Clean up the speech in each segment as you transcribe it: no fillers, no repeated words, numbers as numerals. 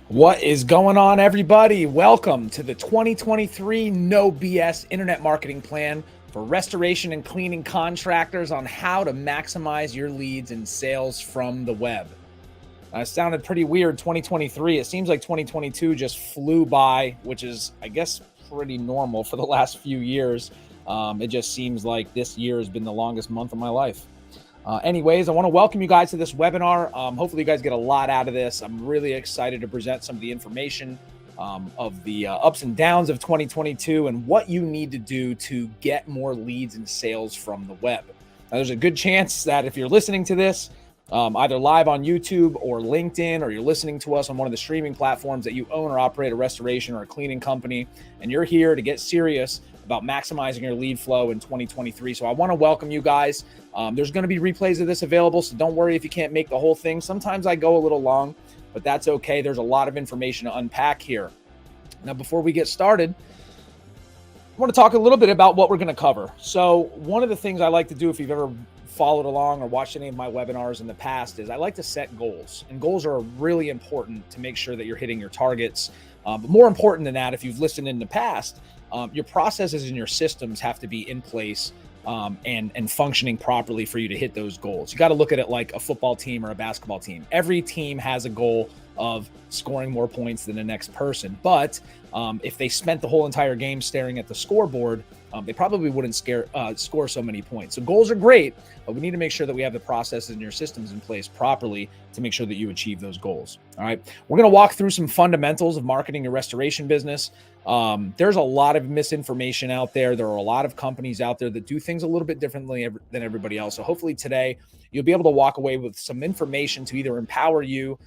What is going on, everybody? Welcome to the 2023 No BS Internet Marketing Plan for restoration and cleaning contractors on how to maximize your leads and sales from the web. It sounded pretty weird, 2023. It seems like 2022 just flew by, which is, I guess, pretty normal for the last few years. It just seems like this year has been the longest month of my life. Anyways, I want to welcome you guys to this webinar. Hopefully you guys get a lot out of this. I'm really excited to present some of the information of the ups and downs of 2022 and what you need to do to get more leads and sales from the web. Now, there's a good chance that if you're listening to this, either live on YouTube or LinkedIn, or you're listening to us on one of the streaming platforms, that you own or operate a restoration or a cleaning company, and you're here to get serious about maximizing your lead flow in 2023. So I want to welcome you guys. There's going to be replays of this available, so don't worry if you can't make the whole thing. Sometimes I go a little long, but that's okay. There's a lot of information to unpack here. Now, before we get started, I want to talk a little bit about what we're going to cover. So one of the things I like to do, if you've ever followed along or watched any of my webinars in the past, is I like to set goals. And goals are really important to make sure that you're hitting your targets. But more important than that, if you've listened in the past, your processes and your systems have to be in place and functioning properly for you to hit those goals. You got to look at it like a football team or a basketball team. Every team has a goal of scoring more points than the next person. But if they spent the whole entire game staring at the scoreboard, they probably wouldn't score so many points. So goals are great, but we need to make sure that we have the processes and your systems in place properly to make sure that you achieve those goals. All right. We're going to walk through some fundamentals of marketing your restoration business. There's a lot of misinformation out there. There are a lot of companies out there that do things a little bit differently than everybody else. So hopefully today you'll be able to walk away with some information to either empower you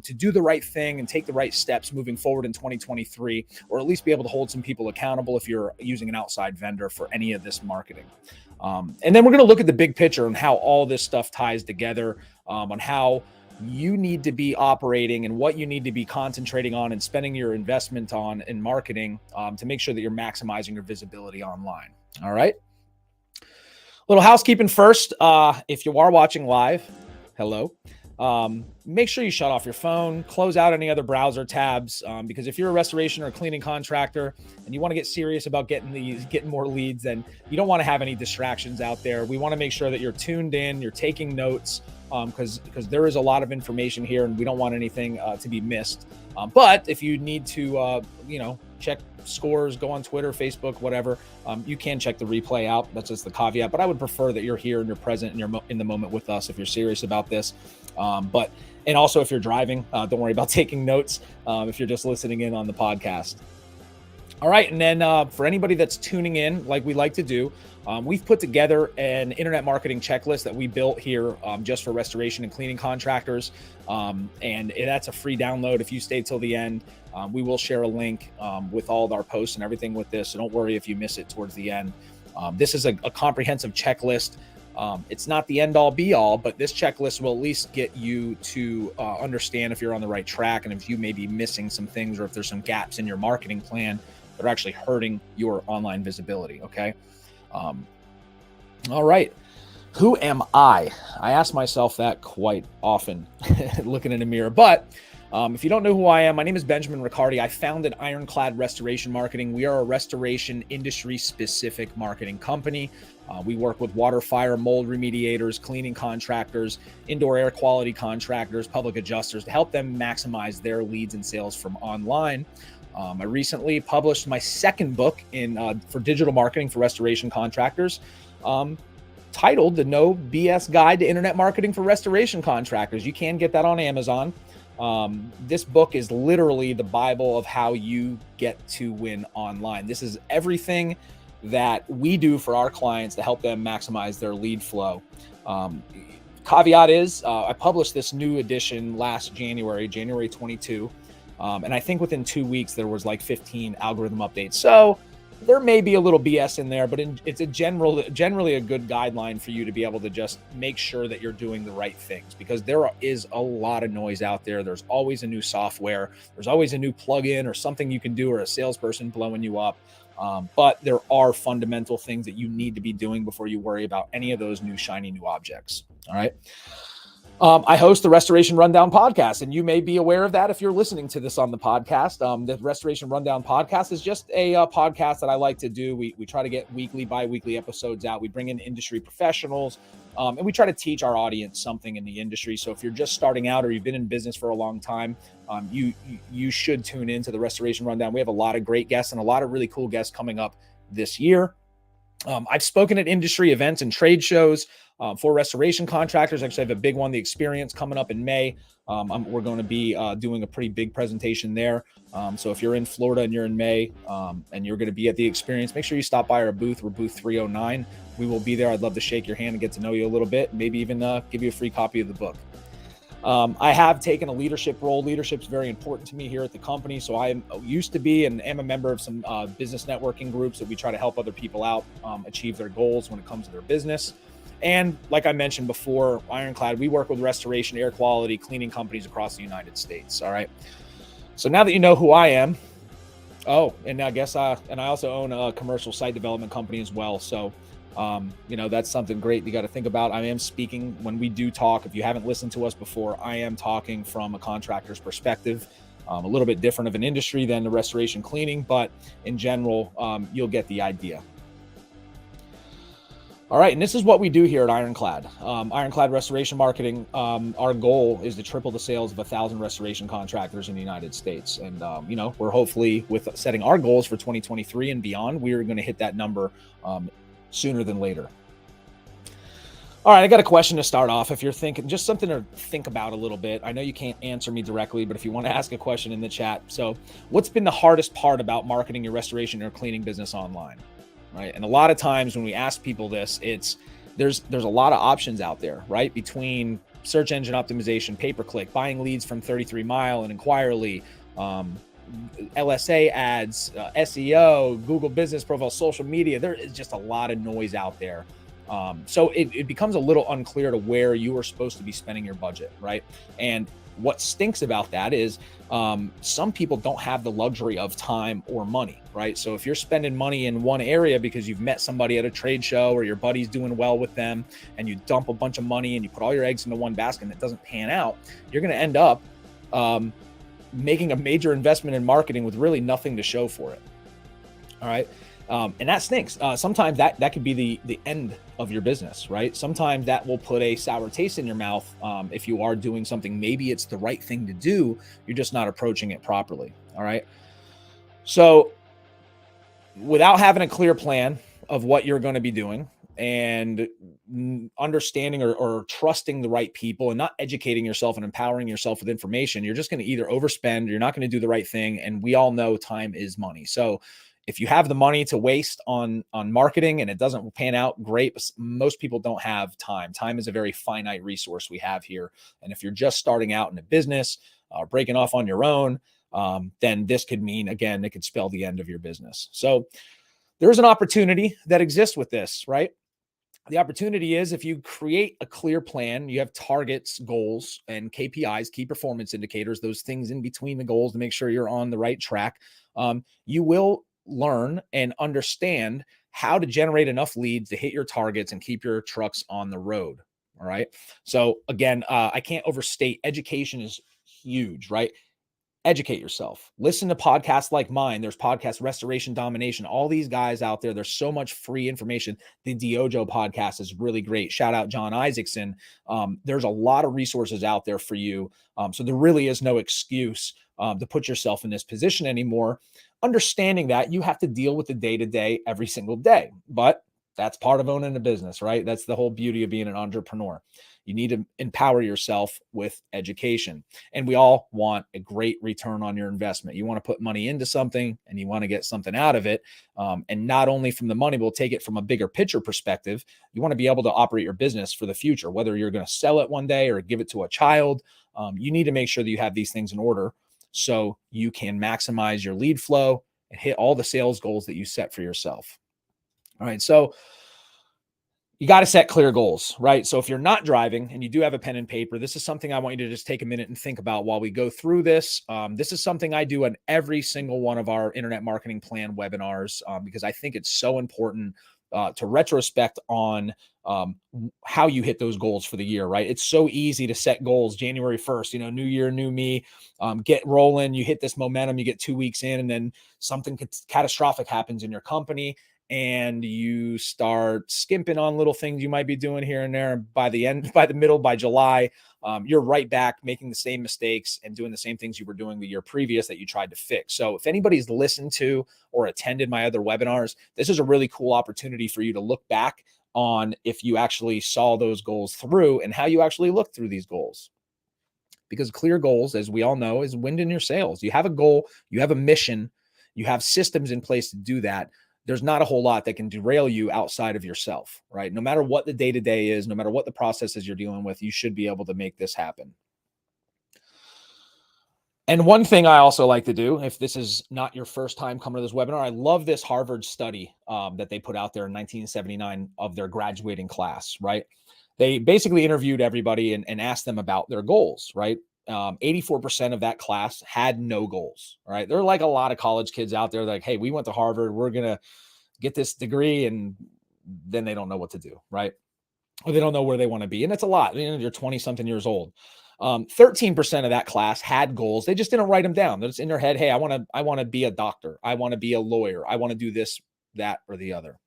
to do the right thing and take the right steps moving forward in 2023, or at least be able to hold some people accountable if you're using an outside vendor for any of this marketing. And then we're going to look at the big picture and how all this stuff ties together, on how you need to be operating and what you need to be concentrating on and spending your investment on in marketing to make sure that you're maximizing your visibility online. All right. Little housekeeping first. If you are watching live, hello. Make sure you shut off your phone, close out any other browser tabs, because if you're a restoration or a cleaning contractor and you want to get serious about getting more leads, then you don't want to have any distractions out there. We want to make sure that you're tuned in, you're taking notes, because there is a lot of information here and we don't want anything to be missed. But if you need to, check scores, go on Twitter, Facebook, whatever, you can check the replay out. That's just the caveat. But I would prefer that you're here and you're present and you're in the moment with us if you're serious about this. And also if you're driving, don't worry about taking notes if you're just listening in on the podcast. All right. And then for anybody that's tuning in, like we like to do, we've put together an internet marketing checklist that we built here just for restoration and cleaning contractors. And that's a free download. If you stay till the end, we will share a link with all of our posts and everything with this. So don't worry if you miss it towards the end. This is a comprehensive checklist. It's not the end all be all, but this checklist will at least get you to understand if you're on the right track and if you may be missing some things or if there's some gaps in your marketing plan that are actually hurting your online visibility. Okay. All right. Who am I? I ask myself that quite often looking in a mirror, but if you don't know who I am, my name is Benjamin Riccardi. I founded Ironclad Restoration Marketing. We are a restoration industry specific marketing company. We work with water, fire, mold remediators, cleaning contractors, indoor air quality contractors, public adjusters to help them maximize their leads and sales from online. I recently published my second book for digital marketing for restoration contractors, titled The No BS Guide to Internet Marketing for Restoration Contractors. You can get that on Amazon. This book is literally the Bible of how you get to win online. This is everything that we do for our clients to help them maximize their lead flow. Caveat is, I published this new edition last January 22. And I think within 2 weeks, there was like 15 algorithm updates. So there may be a little BS in there, but it's generally a good guideline for you to be able to just make sure that you're doing the right things, because there is a lot of noise out there. There's always a new software. There's always a new plugin or something you can do, or a salesperson blowing you up. But there are fundamental things that you need to be doing before you worry about any of those new shiny new objects. All right. I host the Restoration Rundown podcast, and you may be aware of that if you're listening to this on the podcast. The Restoration Rundown podcast is just a podcast that I like to do. We try to get weekly, bi-weekly episodes out. We bring in industry professionals, and we try to teach our audience something in the industry. So if you're just starting out or you've been in business for a long time, you should tune into the Restoration Rundown. We have a lot of great guests and a lot of really cool guests coming up this year. I've spoken at industry events and trade shows for restoration contractors. Actually, I have a big one, the Experience, coming up in May. We're going to be doing a pretty big presentation there. So if you're in Florida and you're in May and you're going to be at the Experience, make sure you stop by our booth. We're booth 309. We will be there. I'd love to shake your hand and get to know you a little bit, maybe even give you a free copy of the book. I have taken a leadership role. Leadership is very important to me here at the company. So I used to be and am a member of some business networking groups that we try to help other people out achieve their goals when it comes to their business. And like I mentioned before, Ironclad, we work with restoration, air quality, cleaning companies across the United States. All right. So now that you know who I am, and I guess and I also own a commercial site development company as well. So that's something great you got to think about. I am speaking when we do talk. If you haven't listened to us before, I am talking from a contractor's perspective, a little bit different of an industry than the restoration cleaning, but in general, you'll get the idea. All right. And this is what we do here at Ironclad. Ironclad Restoration Marketing. Our goal is to triple the sales of 1,000 restoration contractors in the United States. And, we're hopefully, with setting our goals for 2023 and beyond, we're going to hit that number sooner than later. All right, I got a question to start off. If you're thinking, just something to think about a little bit. I know you can't answer me directly, but if you want to ask a question in the chat. So what's been the hardest part about marketing your restoration or cleaning business online? Right. And a lot of times when we ask people this, there's a lot of options out there, right? Between search engine optimization, pay-per-click, buying leads from 33 Mile and Inquiry, LSA ads, SEO, Google Business Profile, social media. There is just a lot of noise out there. So it becomes a little unclear to where you are supposed to be spending your budget, right? And what stinks about that is some people don't have the luxury of time or money, right? So if you're spending money in one area because you've met somebody at a trade show or your buddy's doing well with them and you dump a bunch of money and you put all your eggs into one basket and it doesn't pan out, you're going to end up making a major investment in marketing with really nothing to show for it. All right. And that stinks. Sometimes that could be the end of your business, right? Sometimes that will put a sour taste in your mouth. If you are doing something, maybe it's the right thing to do. You're just not approaching it properly. All right. So without having a clear plan of what you're going to be doing and understanding or trusting the right people and not educating yourself and empowering yourself with information, you're just going to either overspend or you're not going to do the right thing. And we all know time is money. So if you have the money to waste on marketing and it doesn't pan out, great. But most people don't have time. Time is a very finite resource we have here. And if you're just starting out in a business or breaking off on your own, then this could mean, again, it could spell the end of your business. So there's an opportunity that exists with this, right? The opportunity is if you create a clear plan, you have targets, goals, and KPIs, key performance indicators, those things in between the goals to make sure you're on the right track. You will learn and understand how to generate enough leads to hit your targets and keep your trucks on the road. All right. So again, I can't overstate, education is huge, right? Educate yourself. Listen to podcasts like mine. There's podcasts, Restoration Domination, all these guys out there. There's so much free information. The Diojo podcast is really great. Shout out John Isaacson. There's a lot of resources out there for you. So there really is no excuse to put yourself in this position anymore. Understanding that you have to deal with the day-to-day every single day, but that's part of owning a business, right? That's the whole beauty of being an entrepreneur. You need to empower yourself with education. And we all want a great return on your investment. You want to put money into something and you want to get something out of it. And not only from the money, we'll take it from a bigger picture perspective. You want to be able to operate your business for the future, whether you're going to sell it one day or give it to a child. You need to make sure that you have these things in order so you can maximize your lead flow and hit all the sales goals that you set for yourself. All right. So you got to set clear goals, right? So if you're not driving and you do have a pen and paper, this is something I want you to just take a minute and think about while we go through this. This is something I do on every single one of our internet marketing plan webinars because I think it's so important to retrospect on how you hit those goals for the year, right? It's so easy to set goals January 1st, new year, new me, get rolling, you hit this momentum, you get 2 weeks in, and then something catastrophic happens in your company and you start skimping on little things you might be doing here and there. And by July, you're right back making the same mistakes and doing the same things you were doing the year previous that you tried to fix. So if anybody's listened to or attended my other webinars, this is a really cool opportunity for you to look back on if you actually saw those goals through and how you actually looked through these goals. Because clear goals, as we all know, is wind in your sails. You have a goal, you have a mission, you have systems in place to do that. There's not a whole lot that can derail you outside of yourself, right? No matter what the day-to-day is, no matter what the processes you're dealing with, you should be able to make this happen. And one thing I also like to do, if this is not your first time coming to this webinar, I love this Harvard study that they put out there in 1979 of their graduating class, right? They basically interviewed everybody and asked them about their goals, right? 84% of that class had no goals, right? They're like a lot of college kids out there like, hey, we went to Harvard, we're going to get this degree, and then they don't know what to do, right? Or they don't know where they want to be. And it's a lot. You're 20 something years old. 13% of that class had goals. They just didn't write them down. They're just in their head. Hey, I want to be a doctor. I want to be a lawyer. I want to do this, that, or the other.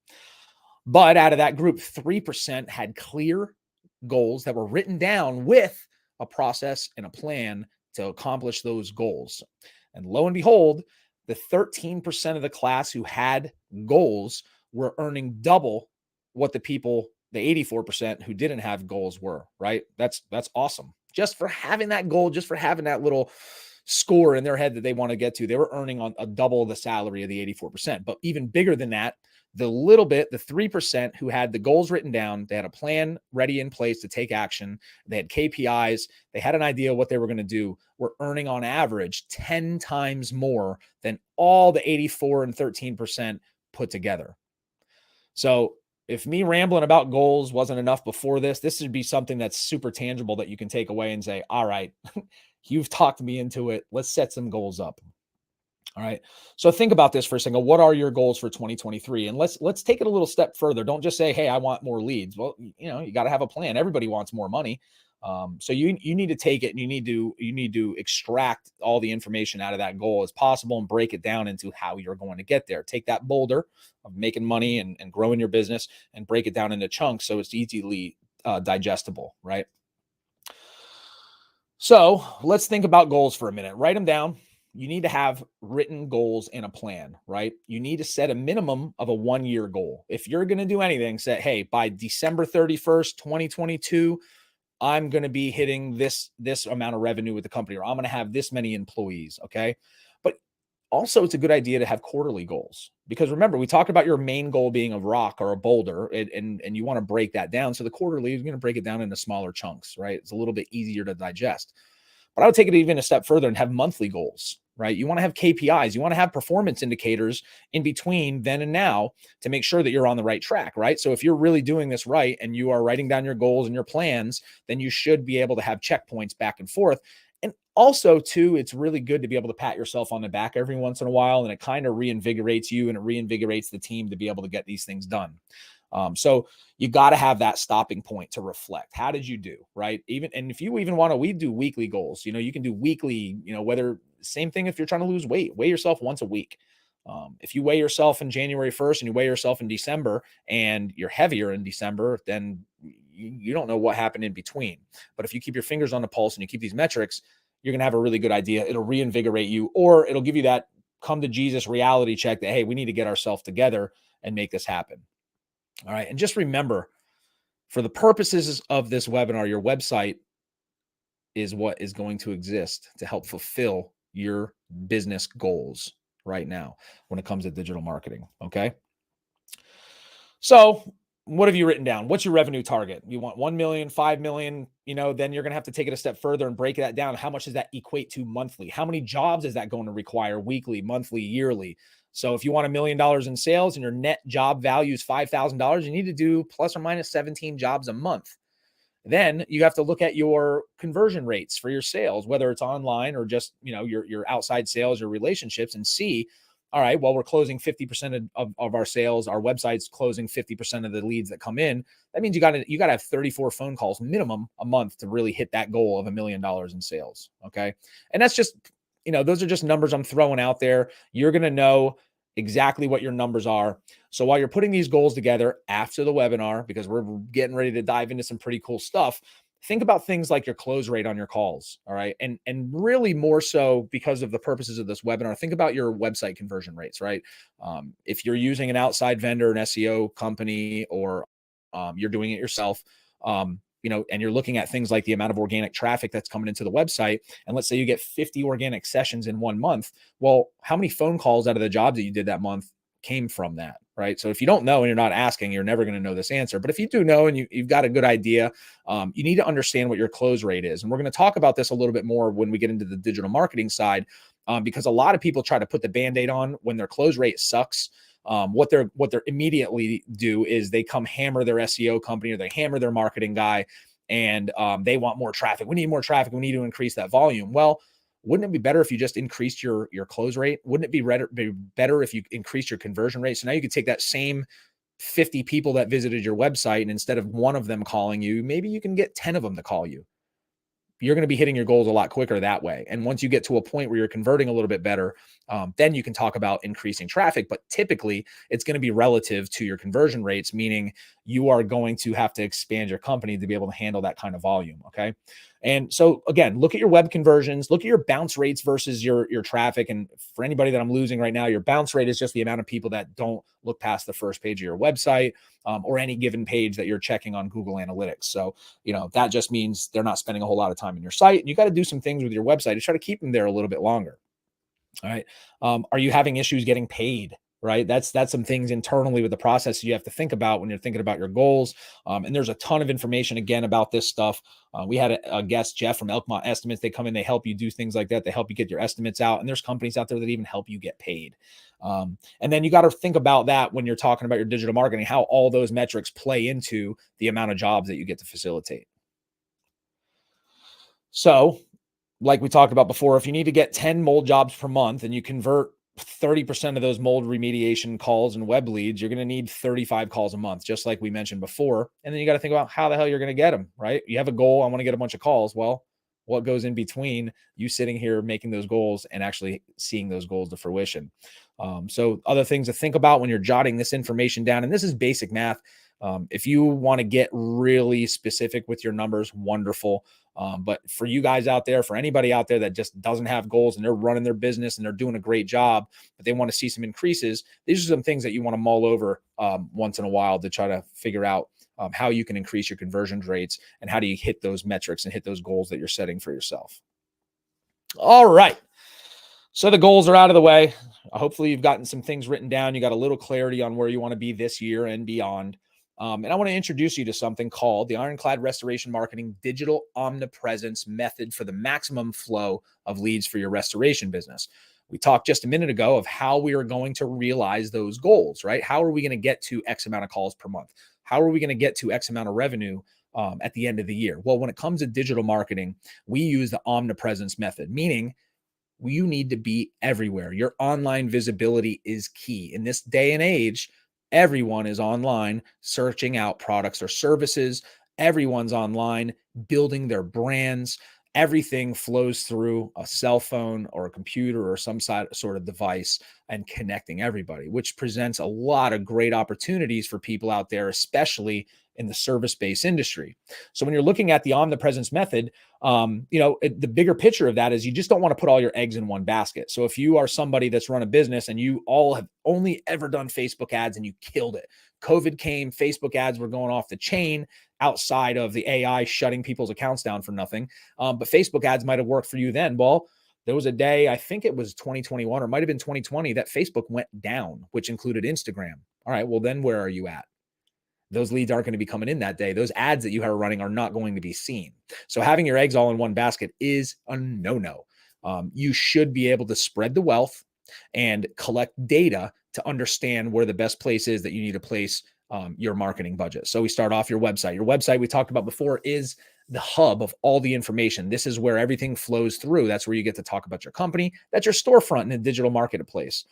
But out of that group, 3% had clear goals that were written down with a process and a plan to accomplish those goals. And lo and behold, the 13% of the class who had goals were earning double what the 84% who didn't have goals were, right? That's awesome. Just for having that goal, just for having that little score in their head that they want to get to, they were earning on a double the salary of the 84%. But even bigger than that, the 3% who had the goals written down, they had a plan ready in place to take action, they had KPIs, they had an idea what they were going to do, were earning on average 10 times more than all the 84 and 13% put together. So if me rambling about goals wasn't enough before this would be something that's super tangible that you can take away and say, all right, you've talked me into it. Let's set some goals up. All right. So think about this for a second. What are your goals for 2023? And let's take it a little step further. Don't just say, hey, I want more leads. Well, you got to have a plan. Everybody wants more money. So you need to take it and you need to extract all the information out of that goal as possible and break it down into how you're going to get there. Take that boulder of making money and growing your business and break it down into chunks so it's easily digestible, right? So let's think about goals for a minute. Write them down. You need to have written goals and a plan, right? You need to set a minimum of a 1-year goal. If you're going to do anything, say, hey, by December 31st, 2022, I'm going to be hitting this amount of revenue with the company, or I'm going to have this many employees. Okay. But also it's a good idea to have quarterly goals, because remember, we talked about your main goal being a rock or a boulder, and you want to break that down. So the quarterly is going to break it down into smaller chunks, right? It's a little bit easier to digest. But I would take it even a step further and have monthly goals, right? You want to have KPIs. You want to have performance indicators in between then and now to make sure that you're on the right track, right? So if you're really doing this right and you are writing down your goals and your plans, then you should be able to have checkpoints back and forth. And also, too, it's really good to be able to pat yourself on the back every once in a while, and it kind of reinvigorates you and it reinvigorates the team to be able to get these things done. So you got to have that stopping point to reflect. How did you do, right? And if you even want to, we do weekly goals. You can do weekly, whether same thing if you're trying to lose weight, weigh yourself once a week. If you weigh yourself in January 1st and you weigh yourself in December and you're heavier in December, then you don't know what happened in between. But if you keep your fingers on the pulse and you keep these metrics, you're going to have a really good idea. It'll reinvigorate you, or it'll give you that come to Jesus reality check that, hey, we need to get ourselves together and make this happen. All right. And just remember, for the purposes of this webinar, your website is what is going to exist to help fulfill your business goals right now when it comes to digital marketing. Okay. So what have you written down? What's your revenue target? You want 1 million, 5 million, then you're going to have to take it a step further and break that down. How much does that equate to monthly? How many jobs is that going to require weekly, monthly, yearly? So if you want $1 million in sales and your net job value is $5,000, you need to do plus or minus 17 jobs a month. Then you have to look at your conversion rates for your sales, whether it's online or just, your outside sales or relationships, and see, All right, well, we're closing 50% of our sales. Our website's closing 50% of the leads that come in. That means you got to have 34 phone calls minimum a month to really hit that goal of $1 million in sales. Okay. And that's just, those are just numbers I'm throwing out there. You're going to know exactly what your numbers are. So while you're putting these goals together after the webinar, because we're getting ready to dive into some pretty cool stuff, think about things like your close rate on your calls. All right. And really more so because of the purposes of this webinar, think about your website conversion rates, right? If you're using an outside vendor, an SEO company, or you're doing it yourself, and you're looking at things like the amount of organic traffic that's coming into the website. And let's say you get 50 organic sessions in 1 month. Well, how many phone calls out of the jobs that you did that month came from that, right? So if you don't know and you're not asking, you're never going to know this answer. But if you do know and you've got a good idea, you need to understand what your close rate is. And we're going to talk about this a little bit more when we get into the digital marketing side, because a lot of people try to put the Band-Aid on when their close rate sucks. What they're immediately do is they come hammer their SEO company or they hammer their marketing guy, and they want more traffic. We need more traffic. We need to increase that volume. Well, wouldn't it be better if you just increased your close rate? Wouldn't it be better if you increased your conversion rate? So now you could take that same 50 people that visited your website, and instead of one of them calling you, maybe you can get 10 of them to call you. You're going to be hitting your goals a lot quicker that way. And once you get to a point where you're converting a little bit better, then you can talk about increasing traffic. But typically, it's going to be relative to your conversion rates, meaning you are going to have to expand your company to be able to handle that kind of volume. Okay. And so again, look at your web conversions, look at your bounce rates versus your traffic. And for anybody that I'm losing right now, your bounce rate is just the amount of people that don't look past the first page of your website, or any given page that you're checking on Google Analytics. So, that just means they're not spending a whole lot of time in your site. And you got to do some things with your website to try to keep them there a little bit longer. All right. Are you having issues getting paid? Right. That's some things internally with the process you have to think about when you're thinking about your goals. And there's a ton of information again about this stuff. We had a guest, Jeff from Elkmont Estimates. They come in, they help you do things like that. They help you get your estimates out. And there's companies out there that even help you get paid. And then you got to think about that when you're talking about your digital marketing, how all those metrics play into the amount of jobs that you get to facilitate. So, like we talked about before, if you need to get 10 mold jobs per month and you convert 30% of those mold remediation calls and web leads, you're going to need 35 calls a month, just like we mentioned before. And then you got to think about how the hell you're going to get them, right? You have a goal. I want to get a bunch of calls. Well, what goes in between you sitting here making those goals and actually seeing those goals to fruition? So other things to think about when you're jotting this information down, and this is basic math. If you want to get really specific with your numbers, wonderful. But for you guys out there, for anybody out there that just doesn't have goals and they're running their business and they're doing a great job, but they want to see some increases, these are some things that you want to mull over once in a while to try to figure out how you can increase your conversion rates and how do you hit those metrics and hit those goals that you're setting for yourself. All right. So the goals are out of the way. Hopefully you've gotten some things written down. You got a little clarity on where you want to be this year and beyond. And I want to introduce you to something called the Ironclad Restoration Marketing Digital Omnipresence Method for the maximum flow of leads for your restoration business. We talked just a minute ago of how we are going to realize those goals, right? How are we going to get to X amount of calls per month? How are we going to get to X amount of revenue at the end of the year? Well, when it comes to digital marketing, we use the omnipresence method, meaning you need to be everywhere. Your online visibility is key. In this day and age, everyone is online searching out products or services. Everyone's online building their brands. Everything flows through a cell phone or a computer or some sort of device and connecting everybody, which presents a lot of great opportunities for people out there, especially in the service-based industry. So when you're looking at the omnipresence method, the bigger picture of that is you just don't want to put all your eggs in one basket. So if you are somebody that's run a business and you all have only ever done Facebook ads and you killed it, COVID came, Facebook ads were going off the chain outside of the AI shutting people's accounts down for nothing. But Facebook ads might have worked for you then. Well, there was a day, I think it was 2021 or might have been 2020, that Facebook went down, which included Instagram. All right, well, then where are you at? Those leads aren't going to be coming in that day. Those ads that you are running are not going to be seen. So having your eggs all in one basket is a no-no. You should be able to spread the wealth and collect data to understand where the best place is that you need to place your marketing budget. So we start off your website. Your website, we talked about before, is the hub of all the information. This is where everything flows through. That's where you get to talk about your company. That's your storefront in a digital marketplace.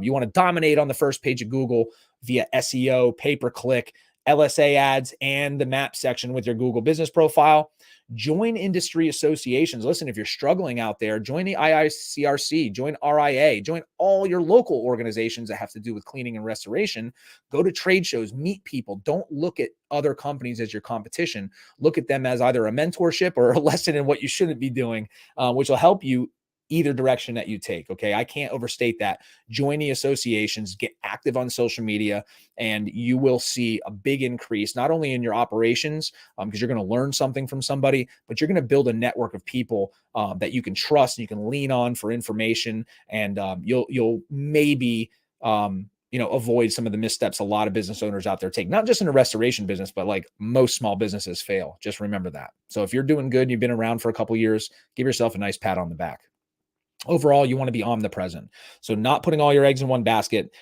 You want to dominate on the first page of Google via SEO, pay-per-click, LSA ads, and the map section with your Google business profile. Join industry associations. Listen, if you're struggling out there, join the IICRC, join RIA, join all your local organizations that have to do with cleaning and restoration. Go to trade shows, meet people. Don't look at other companies as your competition. Look at them as either a mentorship or a lesson in what you shouldn't be doing, which will help you either direction that you take. Okay. I can't overstate that. Join the associations, get active on social media, and you will see a big increase, not only in your operations, because you're going to learn something from somebody, but you're going to build a network of people that you can trust and you can lean on for information. And you'll maybe, avoid some of the missteps a lot of business owners out there take, not just in the restoration business, but like most small businesses fail. Just remember that. So if you're doing good, you've been around for a couple of years, give yourself a nice pat on the back. Overall, you want to be omnipresent. So not putting all your eggs in one basket,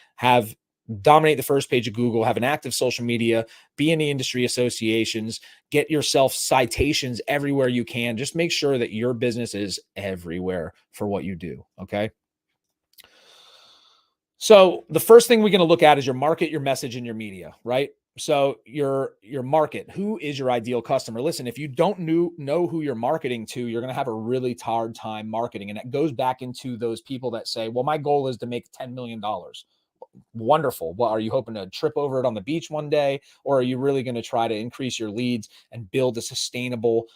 dominate the first page of Google, have an active social media, be in the industry associations, get yourself citations everywhere you can. Just make sure that your business is everywhere for what you do. Okay. So the first thing we're going to look at is your market, your message, and your media, right? So your market, who is your ideal customer? Listen, if you don't know who you're marketing to, you're going to have a really hard time marketing. And it goes back into those people that say, well, my goal is to make $10 million. Wonderful. Well, are you hoping to trip over it on the beach one day? Or are you really going to try to increase your leads and build a sustainable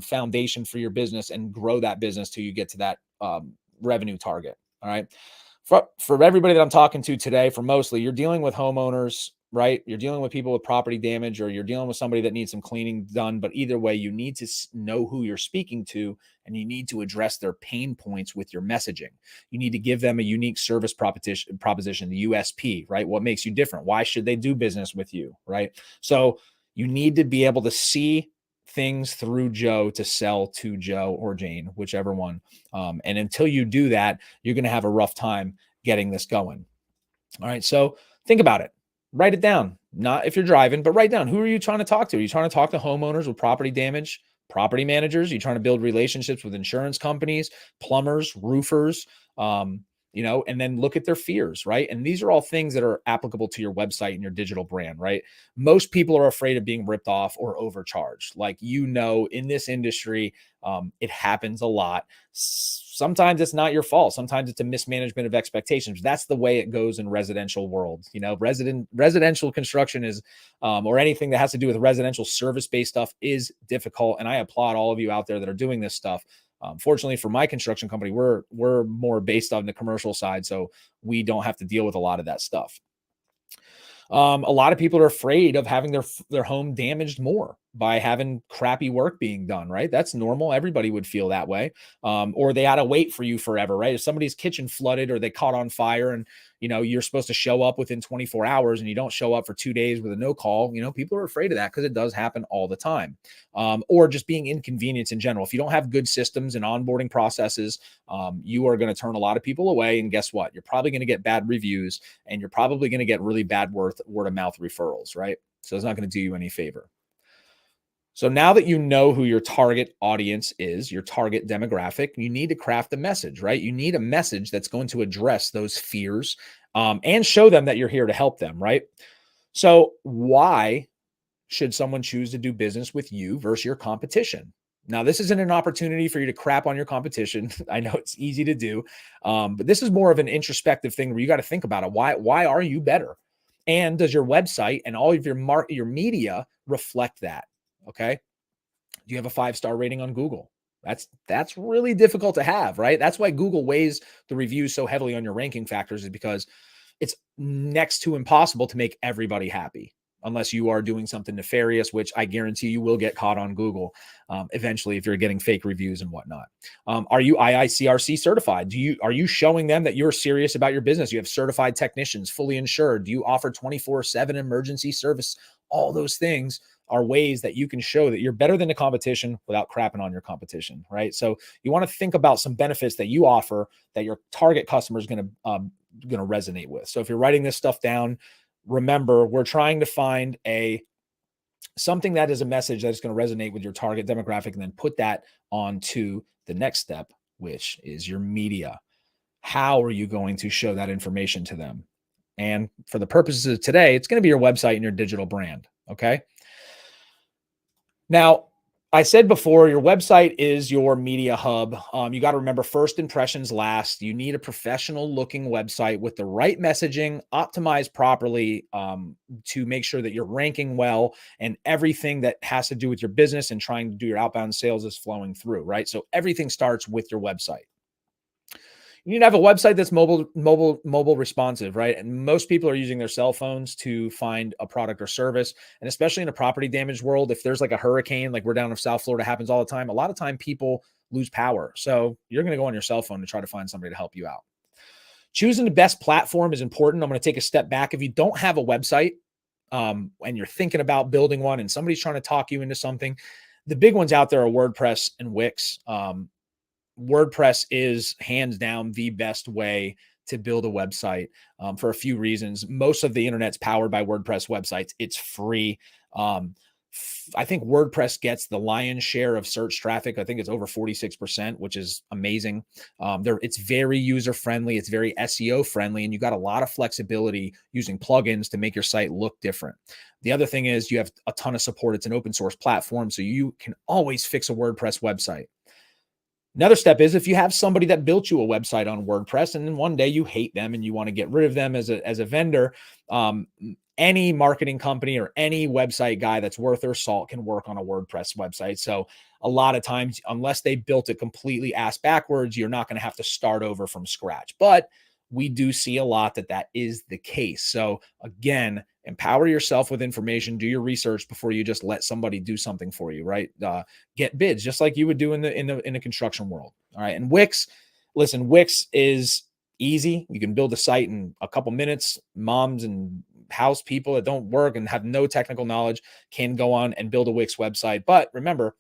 foundation for your business and grow that business till you get to that revenue target? All right. For everybody that I'm talking to today, for mostly, you're dealing with homeowners, right? You're dealing with people with property damage, or you're dealing with somebody that needs some cleaning done. But either way, you need to know who you're speaking to, and you need to address their pain points with your messaging. You need to give them a unique service proposition, the USP, right? What makes you different? Why should they do business with you, right? So you need to be able to see things through Joe to sell to Joe or Jane, whichever one. And until you do that, you're going to have a rough time getting this going. All right. So think about it. Write it down. Not if you're driving, but write down. Who are you trying to talk to? Are you trying to talk to homeowners with property damage, property managers? Are you trying to build relationships with insurance companies, plumbers, roofers? And then look at their fears, right? And these are all things that are applicable to your website and your digital brand, right? Most people are afraid of being ripped off or overcharged. Like, in this industry, it happens a lot. Sometimes it's not your fault. Sometimes it's a mismanagement of expectations. That's the way it goes in residential world. Residential construction is, or anything that has to do with residential service-based stuff is difficult. And I applaud all of you out there that are doing this stuff. Fortunately for my construction company, we're more based on the commercial side, so we don't have to deal with a lot of that stuff. A lot of people are afraid of having their home damaged more by having crappy work being done, right? That's normal. Everybody would feel that way. Or they had to wait for you forever, right? If somebody's kitchen flooded or they caught on fire and, you're supposed to show up within 24 hours and you don't show up for 2 days with a no call, people are afraid of that because it does happen all the time. Or just being inconvenienced in general. If you don't have good systems and onboarding processes, you are going to turn a lot of people away. And guess what? You're probably going to get bad reviews and you're probably going to get really bad word of mouth referrals, right? So it's not going to do you any favor. So now that you know who your target audience is, your target demographic, you need to craft a message, right? You need a message that's going to address those fears and show them that you're here to help them, right? So why should someone choose to do business with you versus your competition? Now, this isn't an opportunity for you to crap on your competition. I know it's easy to do, but this is more of an introspective thing where you got to think about it. Why are you better? And does your website and all of your media reflect that? Okay. Do you have a 5-star rating on Google? That's really difficult to have, right? That's why Google weighs the reviews so heavily on your ranking factors, is because it's next to impossible to make everybody happy unless you are doing something nefarious, which I guarantee you will get caught on Google eventually if you're getting fake reviews and whatnot. Are you IICRC certified? Are you showing them that you're serious about your business? You have certified technicians, fully insured. Do you offer 24/7 emergency service? All those things are ways that you can show that you're better than the competition without crapping on your competition, right? So you want to think about some benefits that you offer that your target customer is going to resonate with. So if you're writing this stuff down, remember, we're trying to find something that is a message that is going to resonate with your target demographic, and then put that onto the next step, which is your media. How are you going to show that information to them? And for the purposes of today, it's going to be your website and your digital brand. Okay. Now, I said before, your website is your media hub. You got to remember, first impressions last. You need a professional looking website with the right messaging, optimized properly, to make sure that you're ranking well and everything that has to do with your business and trying to do your outbound sales is flowing through, right? So everything starts with your website. You need to have a website that's mobile responsive, right? And most people are using their cell phones to find a product or service. And especially in a property damaged world, if there's like a hurricane, like we're down in South Florida, happens all the time. A lot of time people lose power. So you're going to go on your cell phone to try to find somebody to help you out. Choosing the best platform is important. I'm going to take a step back. If you don't have a website, and you're thinking about building one and somebody's trying to talk you into something, the big ones out there are WordPress and Wix. WordPress is hands down the best way to build a website, for a few reasons. Most of the internet's powered by WordPress websites. It's free. I think WordPress gets the lion's share of search traffic. I think it's over 46%, which is amazing. It's very user-friendly. It's very SEO-friendly, and you got a lot of flexibility using plugins to make your site look different. The other thing is you have a ton of support. It's an open source platform, so you can always fix a WordPress website. Another step is if you have somebody that built you a website on WordPress and then one day you hate them and you want to get rid of them as a vendor, any marketing company or any website guy that's worth their salt can work on a WordPress website. So a lot of times, unless they built it completely ass backwards, you're not going to have to start over from scratch. But we do see a lot that is the case. So again, empower yourself with information, do your research before you just let somebody do something for you, right? Get bids just like you would do in the construction world. All right. And Wix, listen, Wix is easy. You can build a site in a couple minutes. Moms and house people that don't work and have no technical knowledge can go on and build a Wix website. But remember,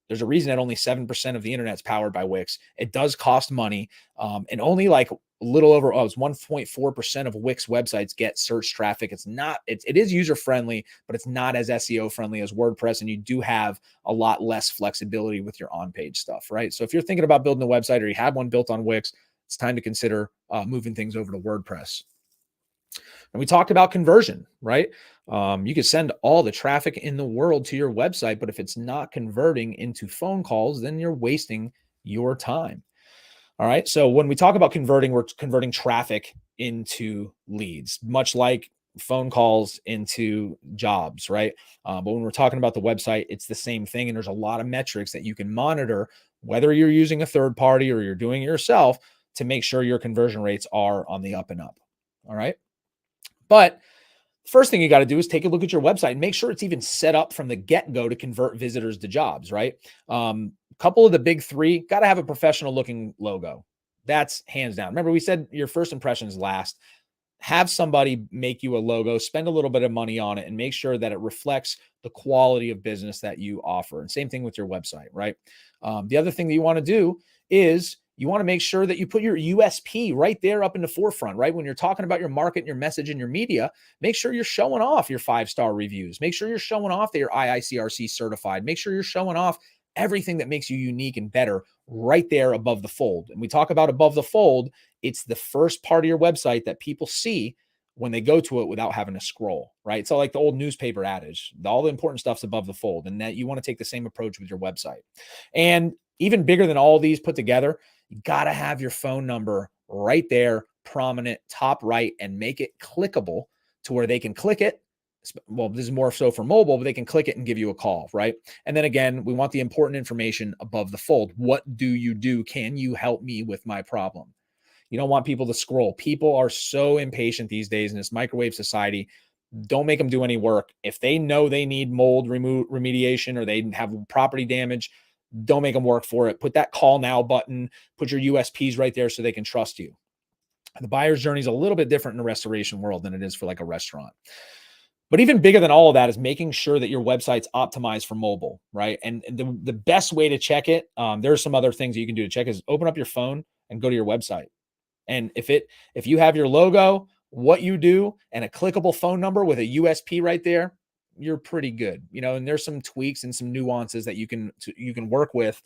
there's a reason that only 7% of the internet's powered by Wix. It does cost money, and only like a little over, it's 1.4% of Wix websites get search traffic. It is user friendly, but it's not as SEO friendly as WordPress, and you do have a lot less flexibility with your on-page stuff, right? So if you're thinking about building a website or you have one built on Wix, it's time to consider moving things over to WordPress. And we talked about conversion, right? You can send all the traffic in the world to your website, but if it's not converting into phone calls, then you're wasting your time. All right. So when we talk about converting, we're converting traffic into leads, much like phone calls into jobs, right? But when we're talking about the website, it's the same thing. And there's a lot of metrics that you can monitor, whether you're using a third party or you're doing it yourself, to make sure your conversion rates are on the up and up. All right. But first thing you got to do is take a look at your website and make sure it's even set up from the get-go to convert visitors to jobs, right? Couple of the big three, got to have a professional looking logo. That's hands down. Remember, we said your first impressions last. Have somebody make you a logo, spend a little bit of money on it, and make sure that it reflects the quality of business that you offer. And same thing with your website, right? The other thing that you want to do is you want to make sure that you put your USP right there up in the forefront, right? When you're talking about your market and your message and your media, make sure you're showing off your 5-star reviews. Make sure you're showing off that you're IICRC certified. Make sure you're showing off everything that makes you unique and better right there above the fold. And we talk about above the fold, it's the first part of your website that people see when they go to it without having to scroll, right? So like the old newspaper adage, all the important stuff's above the fold, and that you want to take the same approach with your website. And even bigger than all these put together, you got to have your phone number right there, prominent, top right, and make it clickable to where they can click it. Well, this is more so for mobile, but they can click it and give you a call, right? And then again, we want the important information above the fold. What do you do? Can you help me with my problem? You don't want people to scroll. People are so impatient these days in this microwave society. Don't make them do any work. If they know they need mold remediation or they have property damage, don't make them work for it. Put that call now button, put your USPs right there so they can trust you. The buyer's journey is a little bit different in the restoration world than it is for like a restaurant. But even bigger than all of that is making sure that your website's optimized for mobile, right? And the best way to check it, there are some other things that you can do to check, is open up your phone and go to your website. And if you have your logo what you do and a clickable phone number with a USP right there, you're pretty good. And there's some tweaks and some nuances that you can work with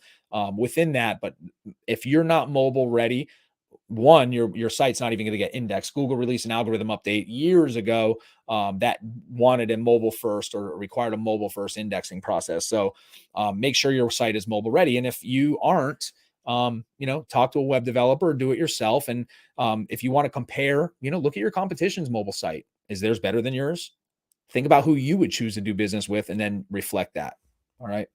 within that. But if you're not mobile ready, one, your site's not even going to get indexed. Google released an algorithm update years ago that wanted a mobile first or required a mobile first indexing process. So make sure your site is mobile ready. And if you aren't, talk to a web developer, do it yourself. And if you want to compare, look at your competition's mobile site. Is theirs better than yours? Think about who you would choose to do business with and then reflect that. All right.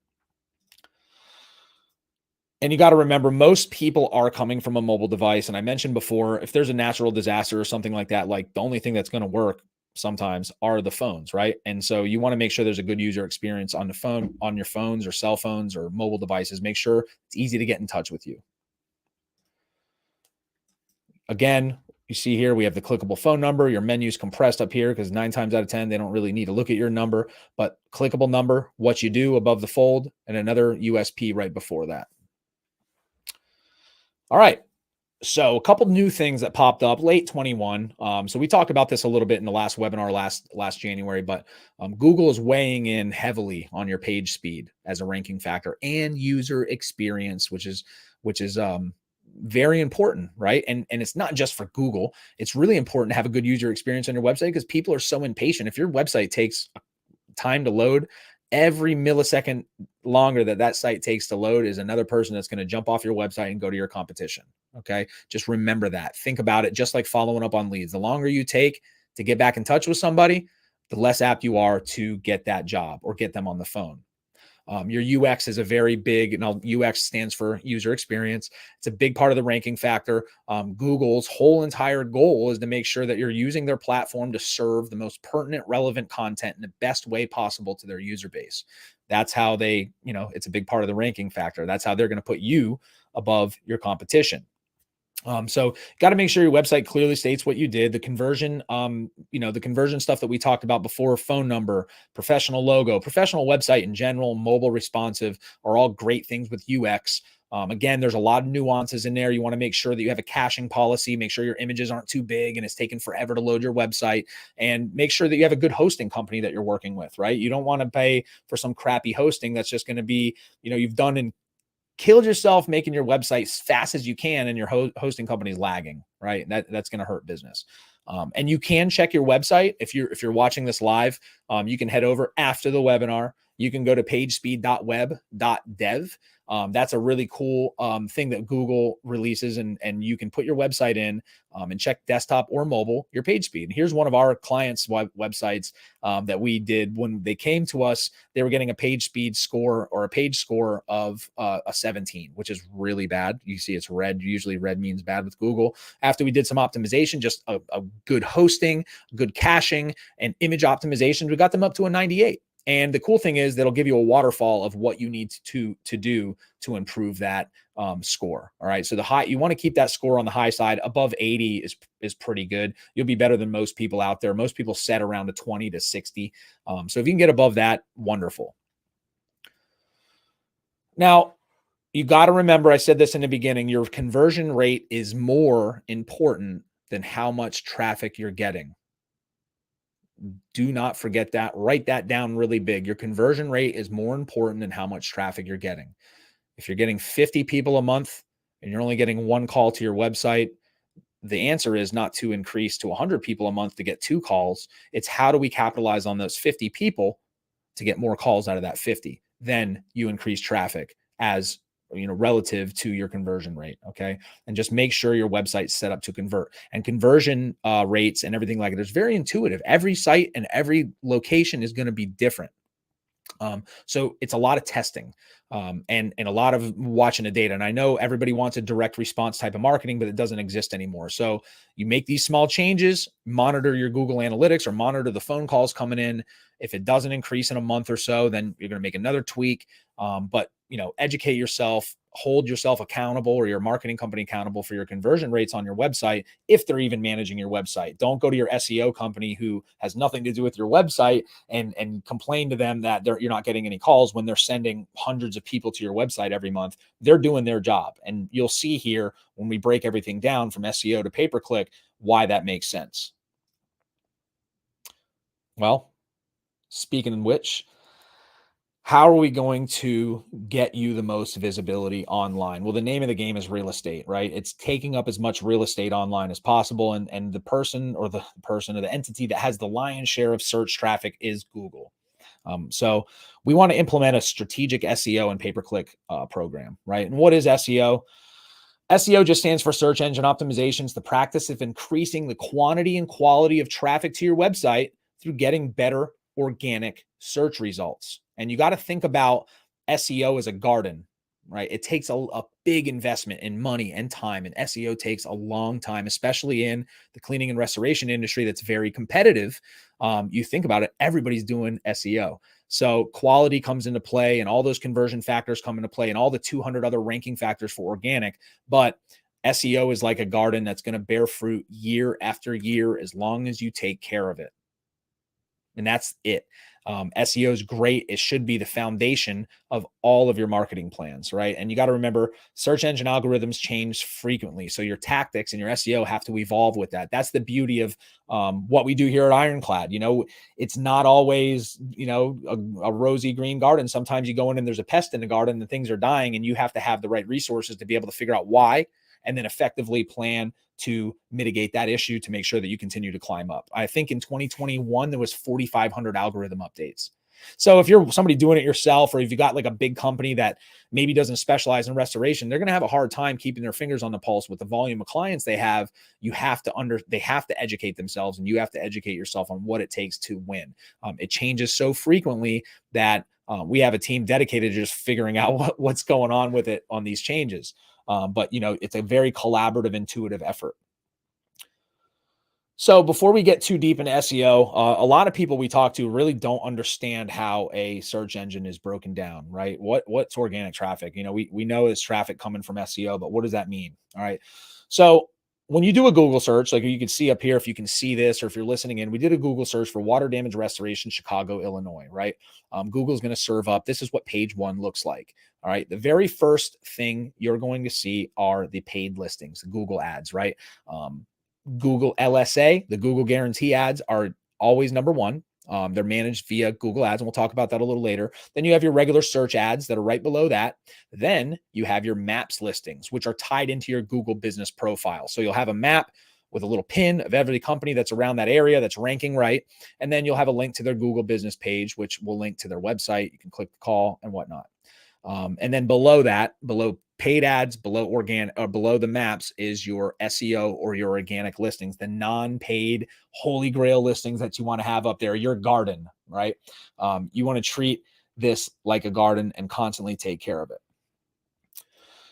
And you got to remember, most people are coming from a mobile device. And I mentioned before, if there's a natural disaster or something like that, like the only thing that's going to work sometimes are the phones, right? And so you want to make sure there's a good user experience on the phone, on your phones or cell phones or mobile devices. Make sure it's easy to get in touch with you. Again, you see here, we have the clickable phone number. Your menu's compressed up here because 9 times out of 10, they don't really need to look at your number, but clickable number, what you do above the fold, and another USP right before that. All right. So a couple new things that popped up late 21. So we talked about this a little bit in the last webinar last January, but Google is weighing in heavily on your page speed as a ranking factor and user experience, which is very important, right? And it's not just for Google. It's really important to have a good user experience on your website because people are so impatient. If your website takes time to load, every millisecond longer that site takes to load is another person that's going to jump off your website and go to your competition. Okay. Just remember that. Think about it just like following up on leads. The longer you take to get back in touch with somebody, the less apt you are to get that job or get them on the phone. Your UX is a very big, UX stands for user experience. It's a big part of the ranking factor. Google's whole entire goal is to make sure that you're using their platform to serve the most pertinent, relevant content in the best way possible to their user base. That's how they, it's a big part of the ranking factor. That's how they're going to put you above your competition. So got to make sure your website clearly states what you did. The conversion, the conversion stuff that we talked about before, phone number, professional logo, professional website in general, mobile responsive are all great things with UX. Again, there's a lot of nuances in there. You want to make sure that you have a caching policy, make sure your images aren't too big and it's taking forever to load your website, and make sure that you have a good hosting company that you're working with, right? You don't want to pay for some crappy hosting that's just going to be, you've done in killed yourself making your website as fast as you can and your hosting company is lagging, right? That's going to hurt business. And you can check your website. If you're watching this live, you can head over after the webinar. You can go to pagespeed.web.dev. That's a really cool thing that Google releases, and you can put your website in and check desktop or mobile, your page speed. And here's one of our clients' websites that we did when they came to us. They were getting a page speed score or a page score of a 17, which is really bad. You see it's red. Usually red means bad with Google. After we did some optimization, just a good hosting, good caching, and image optimization, we got them up to a 98. And the cool thing is that'll give you a waterfall of what you need to do to improve that score. All right. So you want to keep that score on the high side. Above 80 is pretty good. You'll be better than most people out there. Most people set around a 20 to 60. So if you can get above that, wonderful. Now, you got to remember, I said this in the beginning, your conversion rate is more important than how much traffic you're getting. Do not forget that. Write that down really big. Your conversion rate is more important than how much traffic you're getting. If you're getting 50 people a month and you're only getting one call to your website, the answer is not to increase to 100 people a month to get 2 calls. It's how do we capitalize on those 50 people to get more calls out of that 50? Then you increase traffic as relative to your conversion rate. Okay. And just make sure your website's set up to convert, and conversion rates and everything like it. It's very intuitive. Every site and every location is going to be different. So it's a lot of testing and a lot of watching the data. And I know everybody wants a direct response type of marketing, but it doesn't exist anymore. So you make these small changes, monitor your Google Analytics or monitor the phone calls coming in. If it doesn't increase in a month or so, then you're going to make another tweak. But educate yourself, hold yourself accountable or your marketing company accountable for your conversion rates on your website if they're even managing your website. Don't go to your SEO company who has nothing to do with your website and complain to them that you're not getting any calls when they're sending hundreds of people to your website every month. They're doing their job. And you'll see here when we break everything down from SEO to pay-per-click why that makes sense. Well, speaking of which, how are we going to get you the most visibility online? Well, the name of the game is real estate, right? It's taking up as much real estate online as possible. And the person or the entity that has the lion's share of search traffic is Google. So we want to implement a strategic SEO and pay-per-click program, right? And what is SEO? SEO just stands for search engine optimization. It's the practice of increasing the quantity and quality of traffic to your website through getting better organic search results. And you got to think about SEO as a garden, right? It takes a big investment in money and time, and SEO takes a long time, especially in the cleaning and restoration industry that's very competitive. You think about it, everybody's doing SEO. So quality comes into play, and all those conversion factors come into play, and all the 200 other ranking factors for organic. But SEO is like a garden that's going to bear fruit year after year as long as you take care of it. And that's it. SEO is great. It should be the foundation of all of your marketing plans, right? And you got to remember, search engine algorithms change frequently. So your tactics and your SEO have to evolve with that. That's the beauty of what we do here at Ironclad. It's not always, a rosy green garden. Sometimes you go in and there's a pest in the garden and things are dying, and you have to have the right resources to be able to figure out why and then effectively plan to mitigate that issue to make sure that you continue to climb up. I think in 2021, there was 4,500 algorithm updates. So if you're somebody doing it yourself, or if you got like a big company that maybe doesn't specialize in restoration, they're going to have a hard time keeping their fingers on the pulse with the volume of clients they have. They have to educate themselves, and you have to educate yourself on what it takes to win. It changes so frequently that we have a team dedicated to just figuring out what's going on with it on these changes. But it's a very collaborative, intuitive effort. So before we get too deep into SEO, a lot of people we talk to really don't understand how a search engine is broken down, right? What's organic traffic? We know it's traffic coming from SEO, but what does that mean? All right. So when you do a Google search, like you can see up here, if you can see this, or if you're listening in, we did a Google search for water damage restoration, Chicago, Illinois, right? Google's going to serve up. This is what page one looks like. All right. The very first thing you're going to see are the paid listings, the Google ads, right? Google LSA, the Google guarantee ads, are always number one. They're managed via Google Ads, and we'll talk about that a little later. Then you have your regular search ads that are right below that. Then you have your maps listings, which are tied into your Google business profile. So you'll have a map with a little pin of every company that's around that area that's ranking right. And then you'll have a link to their Google business page, which will link to their website. You can click the call and whatnot. And then below that, below paid ads, below the maps, is your SEO or your organic listings, the non-paid holy grail listings that you want to have up there, your garden, right? You want to treat this like a garden and constantly take care of it.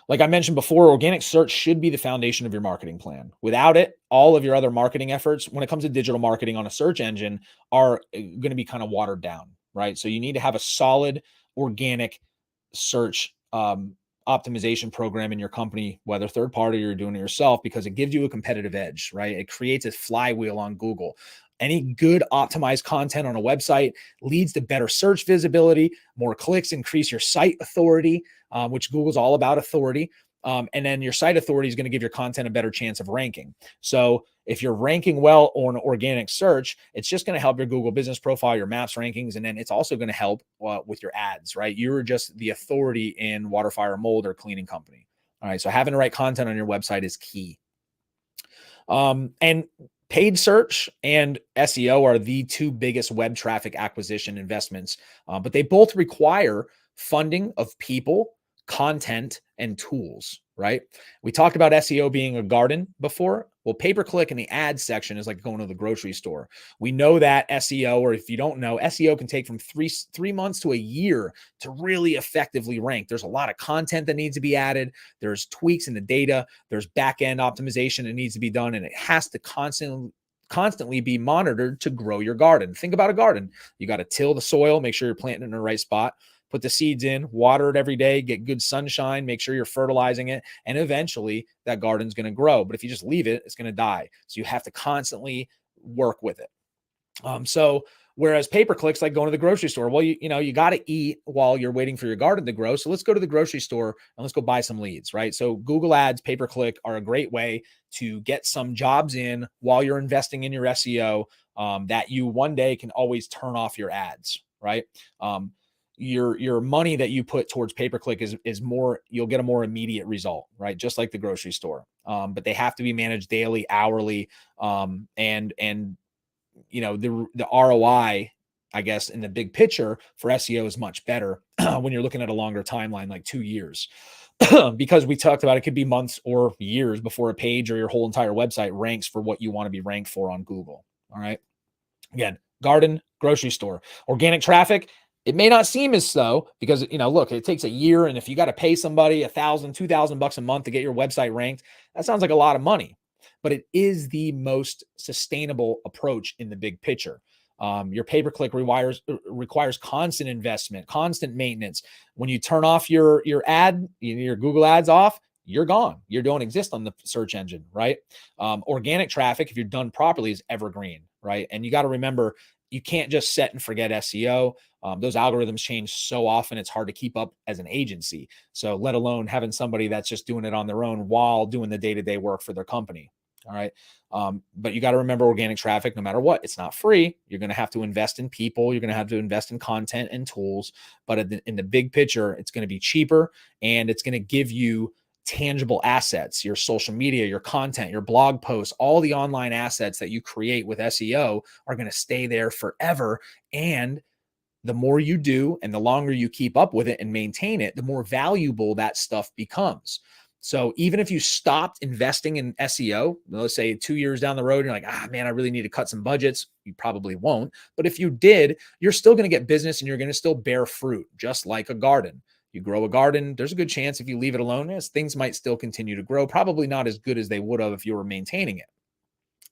Like I mentioned before, organic search should be the foundation of your marketing plan. Without it, all of your other marketing efforts, when it comes to digital marketing on a search engine, are going to be kind of watered down, right? So you need to have a solid organic search optimization program in your company, whether third party or you're doing it yourself, because it gives you a competitive edge, right? It creates a flywheel on Google. Any good optimized content on a website leads to better search visibility, more clicks, increase your site authority, which Google's all about authority. And then your site authority is going to give your content a better chance of ranking. So if you're ranking well on organic search, it's just going to help your Google business profile, your maps rankings, and then it's also going to help with your ads, right? You're just the authority in water, fire, mold, or cleaning company. All right. So having the right content on your website is key. And paid search and SEO are the two biggest web traffic acquisition investments, but they both require funding of people, content, and tools, right? We talked about SEO being a garden before. Well, pay-per-click in the ads section is like going to the grocery store. We know that SEO, or if you don't know, SEO can take from three months to a year to really effectively rank. There's a lot of content that needs to be added. There's tweaks in the data. There's back-end optimization that needs to be done, and it has to constantly be monitored to grow your garden. Think about a garden. You got to till the soil, make sure you're planting in the right spot. Put the seeds in, water it every day, get good sunshine, make sure you're fertilizing it, and eventually that garden's going to grow. But if you just leave it, it's going to die. So you have to constantly work with it. So Whereas pay-per-clicks like going to the grocery store. Well, you got to eat while you're waiting for your garden to grow. So let's go to the grocery store and let's go buy some leads, right? So Google ads, pay-per-click are a great way to get some jobs in while you're investing in your SEO, that you one day can always turn off your ads, right? Your money that you put towards pay-per-click is more, you'll get a more immediate result, right? Just like the grocery store. But they have to be managed daily, hourly, and the ROI, I guess, in the big picture for SEO is much better when you're looking at a longer timeline, like 2 years. Because we talked about it could be months or years before a page or your whole entire website ranks for what you want to be ranked for on Google. All right. Again, garden, grocery store, organic traffic. It may not seem as so because, look, it takes a year. And if you got to pay somebody $1,000, $2,000 a month to get your website ranked, that sounds like a lot of money, but it is the most sustainable approach in the big picture. Your pay-per-click requires constant investment, constant maintenance. When you turn off your ad, your Google ads off, you're gone. You don't exist on the search engine, right? Organic traffic, if you're done properly, is evergreen, right? And you got to remember, you can't just set and forget SEO. Those algorithms change so often, it's hard to keep up as an agency. So let alone having somebody that's just doing it on their own while doing the day-to-day work for their company. All right. But you got to remember, organic traffic, no matter what, it's not free. You're going to have to invest in people. You're going to have to invest in content and tools. But in the big picture, it's going to be cheaper, and it's going to give you tangible assets, your social media, your content, your blog posts, all the online assets that you create with SEO are going to stay there forever. And the more you do and the longer you keep up with it and maintain it, the more valuable that stuff becomes. So even if you stopped investing in SEO, let's say 2 years down the road, you're like, man, I really need to cut some budgets. You probably won't. But if you did, you're still going to get business and you're going to still bear fruit, just like a garden. You grow a garden, there's a good chance if you leave it alone, yes, things might still continue to grow, probably not as good as they would have if you were maintaining it.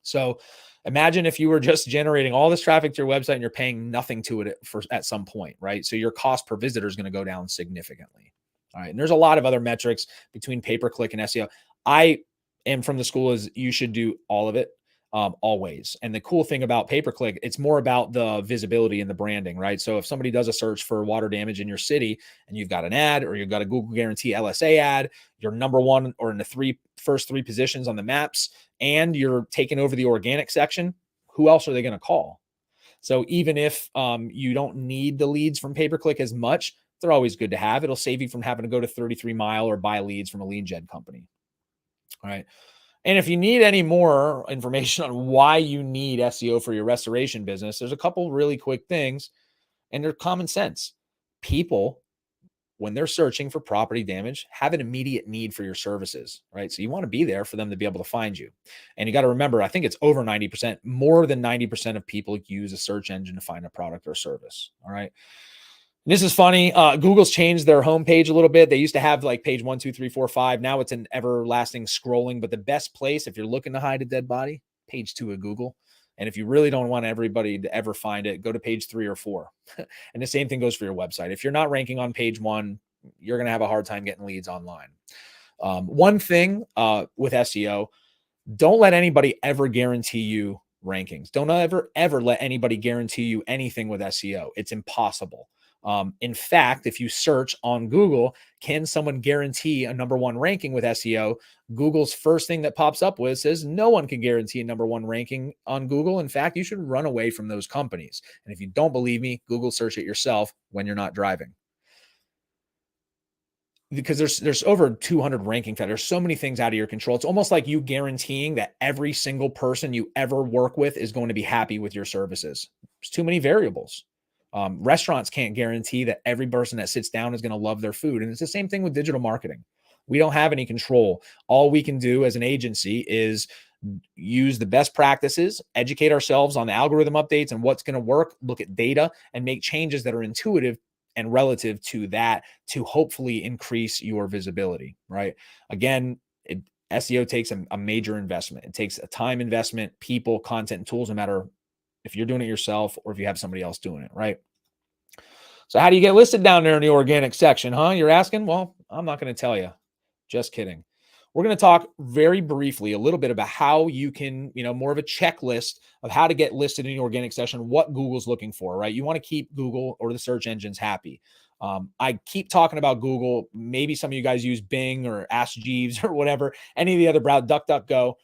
So imagine if you were just generating all this traffic to your website and you're paying nothing to it at some point, right? So your cost per visitor is going to go down significantly. All right. And there's a lot of other metrics between pay-per-click and SEO. I am from the school is you should do all of it, always. And the cool thing about pay-per-click, it's more about the visibility and the branding, right? So if somebody does a search for water damage in your city and you've got an ad, or you've got a Google Guarantee LSA ad, you're number one or in the first three positions on the maps, and you're taking over the organic section, who else are they going to call? So even if you don't need the leads from pay-per-click as much, they're always good to have. It'll save you from having to go to 33 Mile or buy leads from a lead gen company. All right. And if you need any more information on why you need SEO for your restoration business, there's a couple really quick things, and they're common sense. People, when they're searching for property damage, have an immediate need for your services, right? So you want to be there for them to be able to find you. And you got to remember, I think it's over 90%, more than 90% of people use a search engine to find a product or service. All right. And this is funny. Google's changed their homepage a little bit. They used to have like page 1, 2, 3, 4, 5. Now it's an everlasting scrolling. But the best place, if you're looking to hide a dead body, page 2 of Google. And if you really don't want everybody to ever find it, go to page 3 or 4. And the same thing goes for your website. If you're not ranking on page 1, you're going to have a hard time getting leads online. One thing with SEO, don't let anybody ever guarantee you rankings. Don't ever let anybody guarantee you anything with SEO. It's impossible. In fact, if you search on Google, can someone guarantee a number one ranking with SEO? Google's first thing that pops up with says no one can guarantee a number one ranking on Google. In fact, you should run away from those companies. And if you don't believe me, Google search it yourself when you're not driving. Because there's over 200 ranking factors. There's so many things out of your control. It's almost like you guaranteeing that every single person you ever work with is going to be happy with your services. There's too many variables. Restaurants can't guarantee that every person that sits down is going to love their food. And it's the same thing with digital marketing. We don't have any control. All we can do as an agency is use the best practices, educate ourselves on the algorithm updates and what's going to work, look at data, and make changes that are intuitive and relative to that to hopefully increase your visibility, right? Again, SEO takes a major investment. It takes a time investment, people, content, and tools, no matter if you're doing it yourself or if you have somebody else doing it, right? So how do you get listed down there in the organic section, huh? You're asking? Well, I'm not going to tell you. Just kidding. we're going to talk very briefly a little bit about how you can, more of a checklist of how to get listed in the organic session, what Google's looking for, right? You want to keep Google or the search engines happy. I keep talking about Google. Maybe some of you guys use Bing or Ask Jeeves or whatever, any of the other browsers, DuckDuckGo.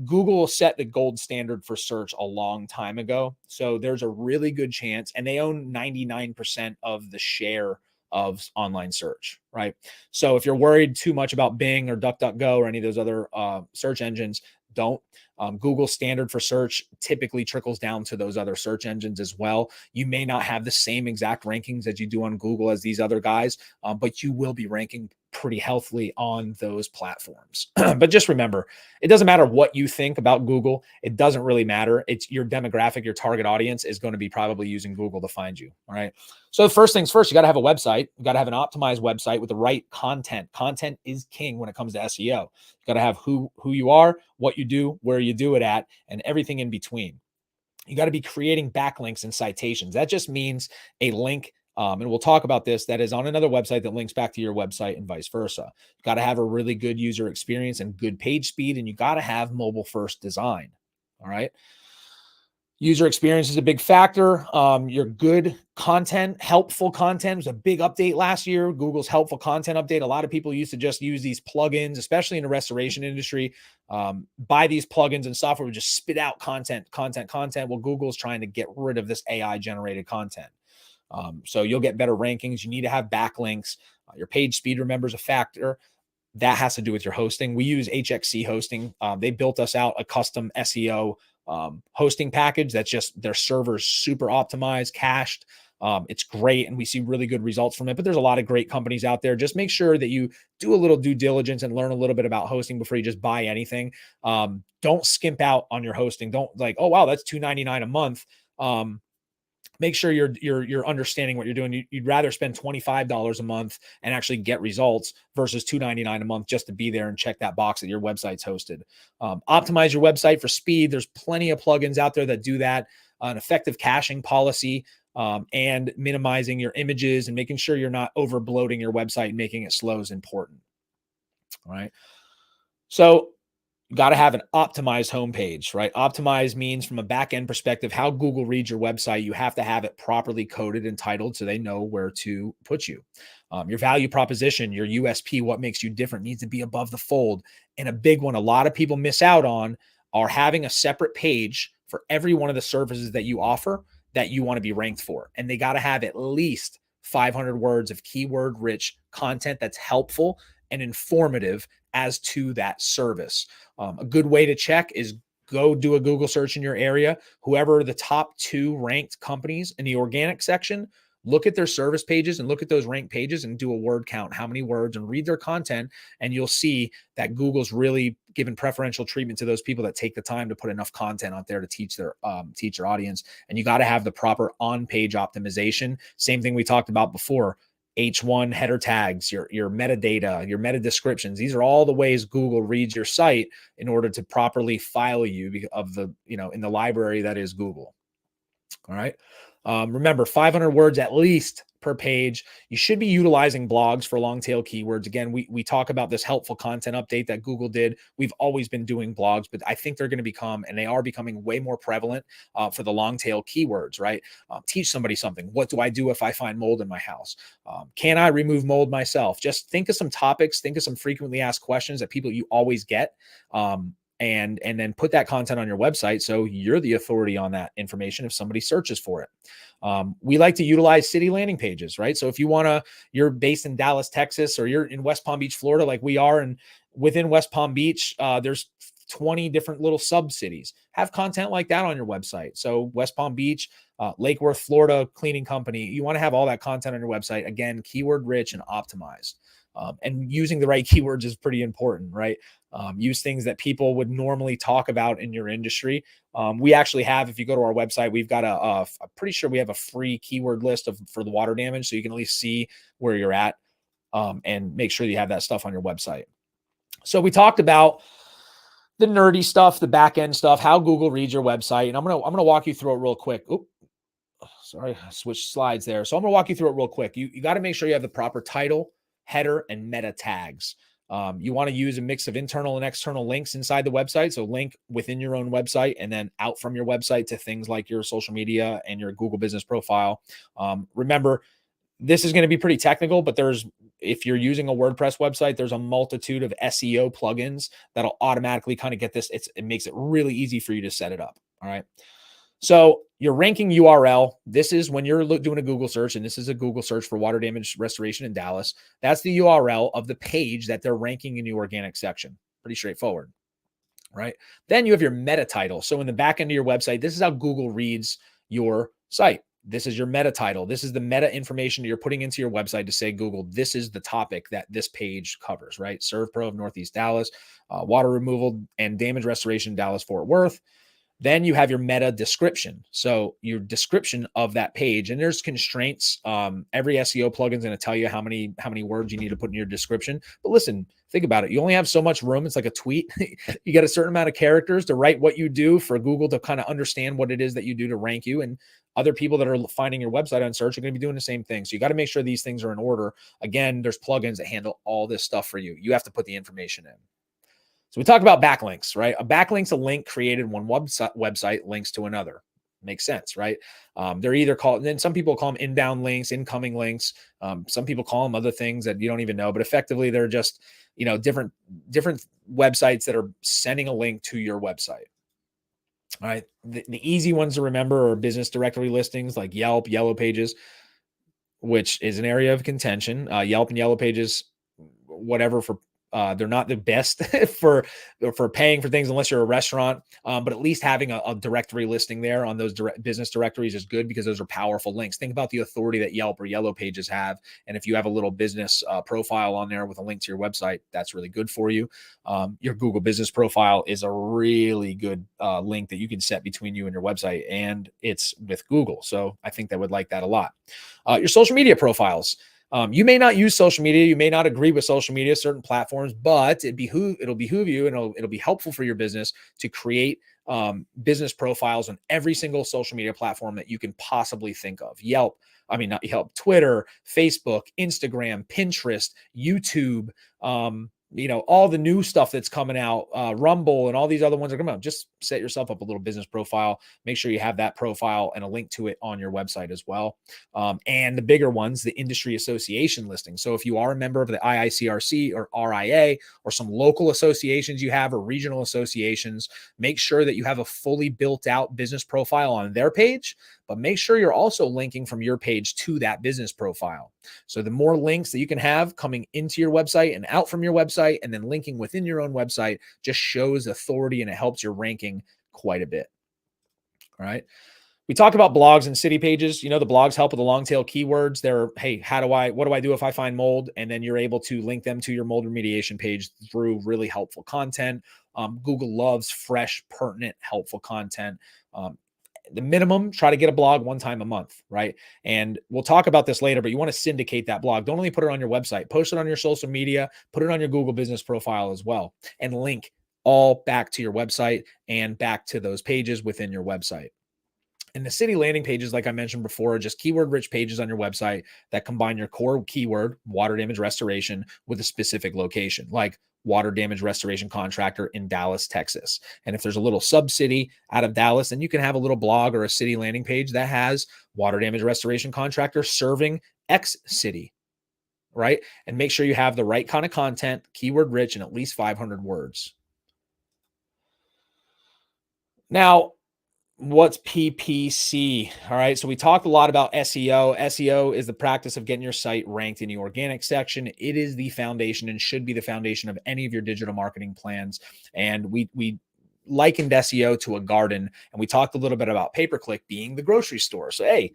Google set the gold standard for search a long time ago. So there's a really good chance, and they own 99% of the share of online search, right? So if you're worried too much about Bing or DuckDuckGo or any of those other search engines, don't. Google's standard for search typically trickles down to those other search engines as well. You may not have the same exact rankings that you do on Google as these other guys, but you will be ranking pretty healthily on those platforms. But just remember, it doesn't matter what you think about Google. It doesn't really matter. It's your demographic, your target audience is going to be probably using Google to find you. All right. So the first things first, you got to have a website. You got to have an optimized website with the right content. Content is king when it comes to SEO. You got to have who you are, what you do, where you do it at, and everything in between. You got to be creating backlinks and citations. That just means a link. And we'll talk about this, that is on another website that links back to your website and vice versa. You got to have a really good user experience and good page speed, and you got to have mobile first design. All right. User experience is a big factor. Your good content, helpful content was a big update last year. Google's helpful content update. A lot of people used to just use these plugins, especially in the restoration industry. Buy these plugins and software would just spit out content. Well, Google's trying to get rid of this AI generated content. So you'll get better rankings. You need to have backlinks. Your page speed, remember, is a factor. That has to do with your hosting. We use HXC hosting. They built us out a custom SEO hosting package that's just their servers super optimized, cached. It's great, and we see really good results from it. But there's a lot of great companies out there. Just make sure that you do a little due diligence and learn a little bit about hosting before you just buy anything. Don't skimp out on your hosting. Don't like, oh wow, that's $299 a month. Make sure you're understanding what you're doing. You'd rather spend $25 a month and actually get results versus $299 a month just to be there and check that box that your website's hosted. Optimize your website for speed. There's plenty of plugins out there that do that. An effective caching policy, and minimizing your images and making sure you're not over bloating your website and making it slow is important. All right. So you got to have an optimized homepage, right? Optimized means from a back-end perspective, how Google reads your website, you have to have it properly coded and titled so they know where to put you. Your value proposition, your USP, what makes you different, needs to be above the fold. And a big one a lot of people miss out on are having a separate page for every one of the services that you offer that you want to be ranked for. And they got to have at least 500 words of keyword-rich content that's helpful and informative as to that service. A good way to check is go do a Google search in your area. Whoever the top 2 ranked companies in the organic section, look at their service pages and look at those ranked pages and do a word count, how many words, and read their content. And you'll see that Google's really given preferential treatment to those people that take the time to put enough content out there to teach their audience. And you got to have the proper on-page optimization. Same thing we talked about before. H1 header tags, your metadata, your meta descriptions. These are all the ways Google reads your site in order to properly file you of the, in the library that is Google. All right. Remember, 500 words at least per page. You should be utilizing blogs for long tail keywords. Again, we talk about this helpful content update that Google did. We've always been doing blogs, but I think they're going to become, and they are becoming, way more prevalent for the long tail keywords, right? Teach somebody something. What do I do if I find mold in my house? Can I remove mold myself? Just think of some topics, think of some frequently asked questions that you always get. And then put that content on your website so you're the authority on that information if somebody searches for it. We like to utilize city landing pages, right? So if you're based in Dallas, Texas, or you're in West Palm Beach, Florida, like we are, and within West Palm Beach, there's 20 different little sub cities. Have content like that on your website. So West Palm Beach, Lake Worth, Florida cleaning company. You want to have all that content on your website. Again, keyword rich and optimized. And using the right keywords is pretty important, right? Use things that people would normally talk about in your industry. We actually have, if you go to our website, we've got I'm pretty sure we have a free keyword list for the water damage. So you can at least see where you're at, and make sure you have that stuff on your website. So we talked about the nerdy stuff, the back end stuff, how Google reads your website. And I'm going to walk you through it real quick. Sorry, I switched slides there. So I'm going to walk you through it real quick. You got to make sure you have the proper title, header, and meta tags. You want to use a mix of internal and external links inside the website. So link within your own website and then out from your website to things like your social media and your Google business profile. Remember, this is going to be pretty technical, but if you're using a WordPress website, there's a multitude of SEO plugins that'll automatically kind of get this. It makes it really easy for you to set it up. All right. So your ranking URL, this is when you're doing a Google search, and this is a Google search for water damage restoration in Dallas. That's the URL of the page that they're ranking in your organic section. Pretty straightforward, right? Then you have your meta title. So in the back end of your website, this is how Google reads your site. This is your meta title. This is the meta information that you're putting into your website to say, Google, this is the topic that this page covers, right? Serve Pro of Northeast Dallas, water removal and damage restoration in Dallas, Fort Worth. Then you have your meta description. So your description of that page, and there's constraints. Every SEO plugin is going to tell you how many words you need to put in your description. But listen, think about it. You only have so much room. It's like a tweet. You got a certain amount of characters to write what you do for Google to kind of understand what it is that you do to rank you. And other people that are finding your website on search are going to be doing the same thing. So you got to make sure these things are in order. Again, there's plugins that handle all this stuff for you. You have to put the information in. So we talk about backlinks, right? A backlink's a link created when website links to another. Makes sense, right? They're either called, then some people call them inbound links, incoming links. Some people call them other things that you don't even know, but effectively they're just, different websites that are sending a link to your website. All right. The easy ones to remember are business directory listings like Yelp, Yellow Pages, which is an area of contention. Yelp and Yellow Pages, whatever, they're not the best for paying for things unless you're a restaurant. But at least having a directory listing there on those business directories is good because those are powerful links. Think about the authority that Yelp or Yellow Pages have. And if you have a little business profile on there with a link to your website, that's really good for you. Your Google business profile is a really good link that you can set between you and your website, and it's with Google. So I think they would like that a lot. Your social media profiles. You may not use social media. You may not agree with social media, certain platforms, but it'll behoove you and it'll be helpful for your business to create business profiles on every single social media platform that you can possibly think of. Not Yelp, Twitter, Facebook, Instagram, Pinterest, YouTube, all the new stuff that's coming out, Rumble and all these other ones are coming out. Just set yourself up a little business profile. Make sure you have that profile and a link to it on your website as well. And the bigger ones, the industry association listing. So if you are a member of the IICRC or RIA or some local associations you have or regional associations, make sure that you have a fully built out business profile on their page, but make sure you're also linking from your page to that business profile. So the more links that you can have coming into your website and out from your website and then linking within your own website just shows authority and it helps your ranking quite a bit. All right. We talk about blogs and city pages. The blogs help with the long tail keywords. They're, hey, what do I do if I find mold? And then you're able to link them to your mold remediation page through really helpful content. Google loves fresh, pertinent, helpful content. The minimum, try to get a blog one time a month, right? And we'll talk about this later, but you want to syndicate that blog. Don't only put it on your website, post it on your social media, put it on your Google business profile as well, and link all back to your website and back to those pages within your website. And the city landing pages, like I mentioned before, are just keyword-rich pages on your website that combine your core keyword, water damage restoration, with a specific location, like water damage restoration contractor in Dallas, Texas. And if there's a little sub-city out of Dallas, then you can have a little blog or a city landing page that has water damage restoration contractor serving X city, right? And make sure you have the right kind of content, keyword-rich, and at least 500 words. Now, what's PPC? All right. So we talked a lot about SEO. SEO is the practice of getting your site ranked in the organic section. It is the foundation and should be the foundation of any of your digital marketing plans. And we likened SEO to a garden, and we talked a little bit about pay-per-click being the grocery store. So, hey,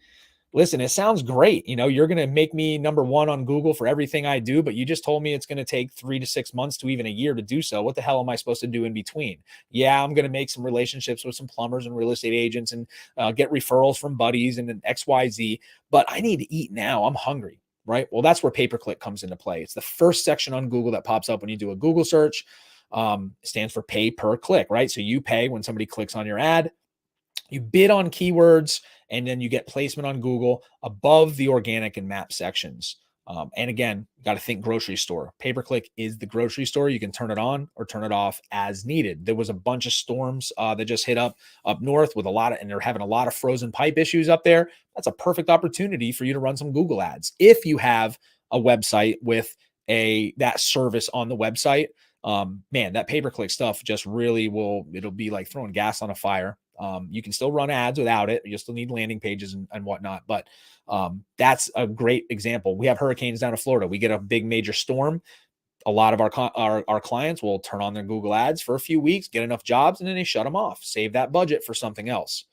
listen, it sounds great. You're going to make me number one on Google for everything I do, but you just told me it's going to take 3 to 6 months to even a year to do so. What the hell am I supposed to do in between? Yeah, I'm going to make some relationships with some plumbers and real estate agents and get referrals from buddies and an XYZ, but I need to eat now. I'm hungry, right? Well, that's where pay-per-click comes into play. It's the first section on Google that pops up when you do a Google search. It stands for pay per click, right? So you pay when somebody clicks on your ad. You bid on keywords, and then you get placement on Google above the organic and map sections. And again, you got to think grocery store. Pay-per-click is the grocery store. You can turn it on or turn it off as needed. There was a bunch of storms that just hit up north with and they're having a lot of frozen pipe issues up there. That's a perfect opportunity for you to run some Google ads if you have a website with that service on the website. Man, that pay-per-click stuff just really it'll be like throwing gas on a fire. You can still run ads without it. You still need landing pages and whatnot, but that's a great example. We have hurricanes down in Florida. We get a big major storm. A lot of our clients will turn on their Google ads for a few weeks, get enough jobs, and then they shut them off, save that budget for something else.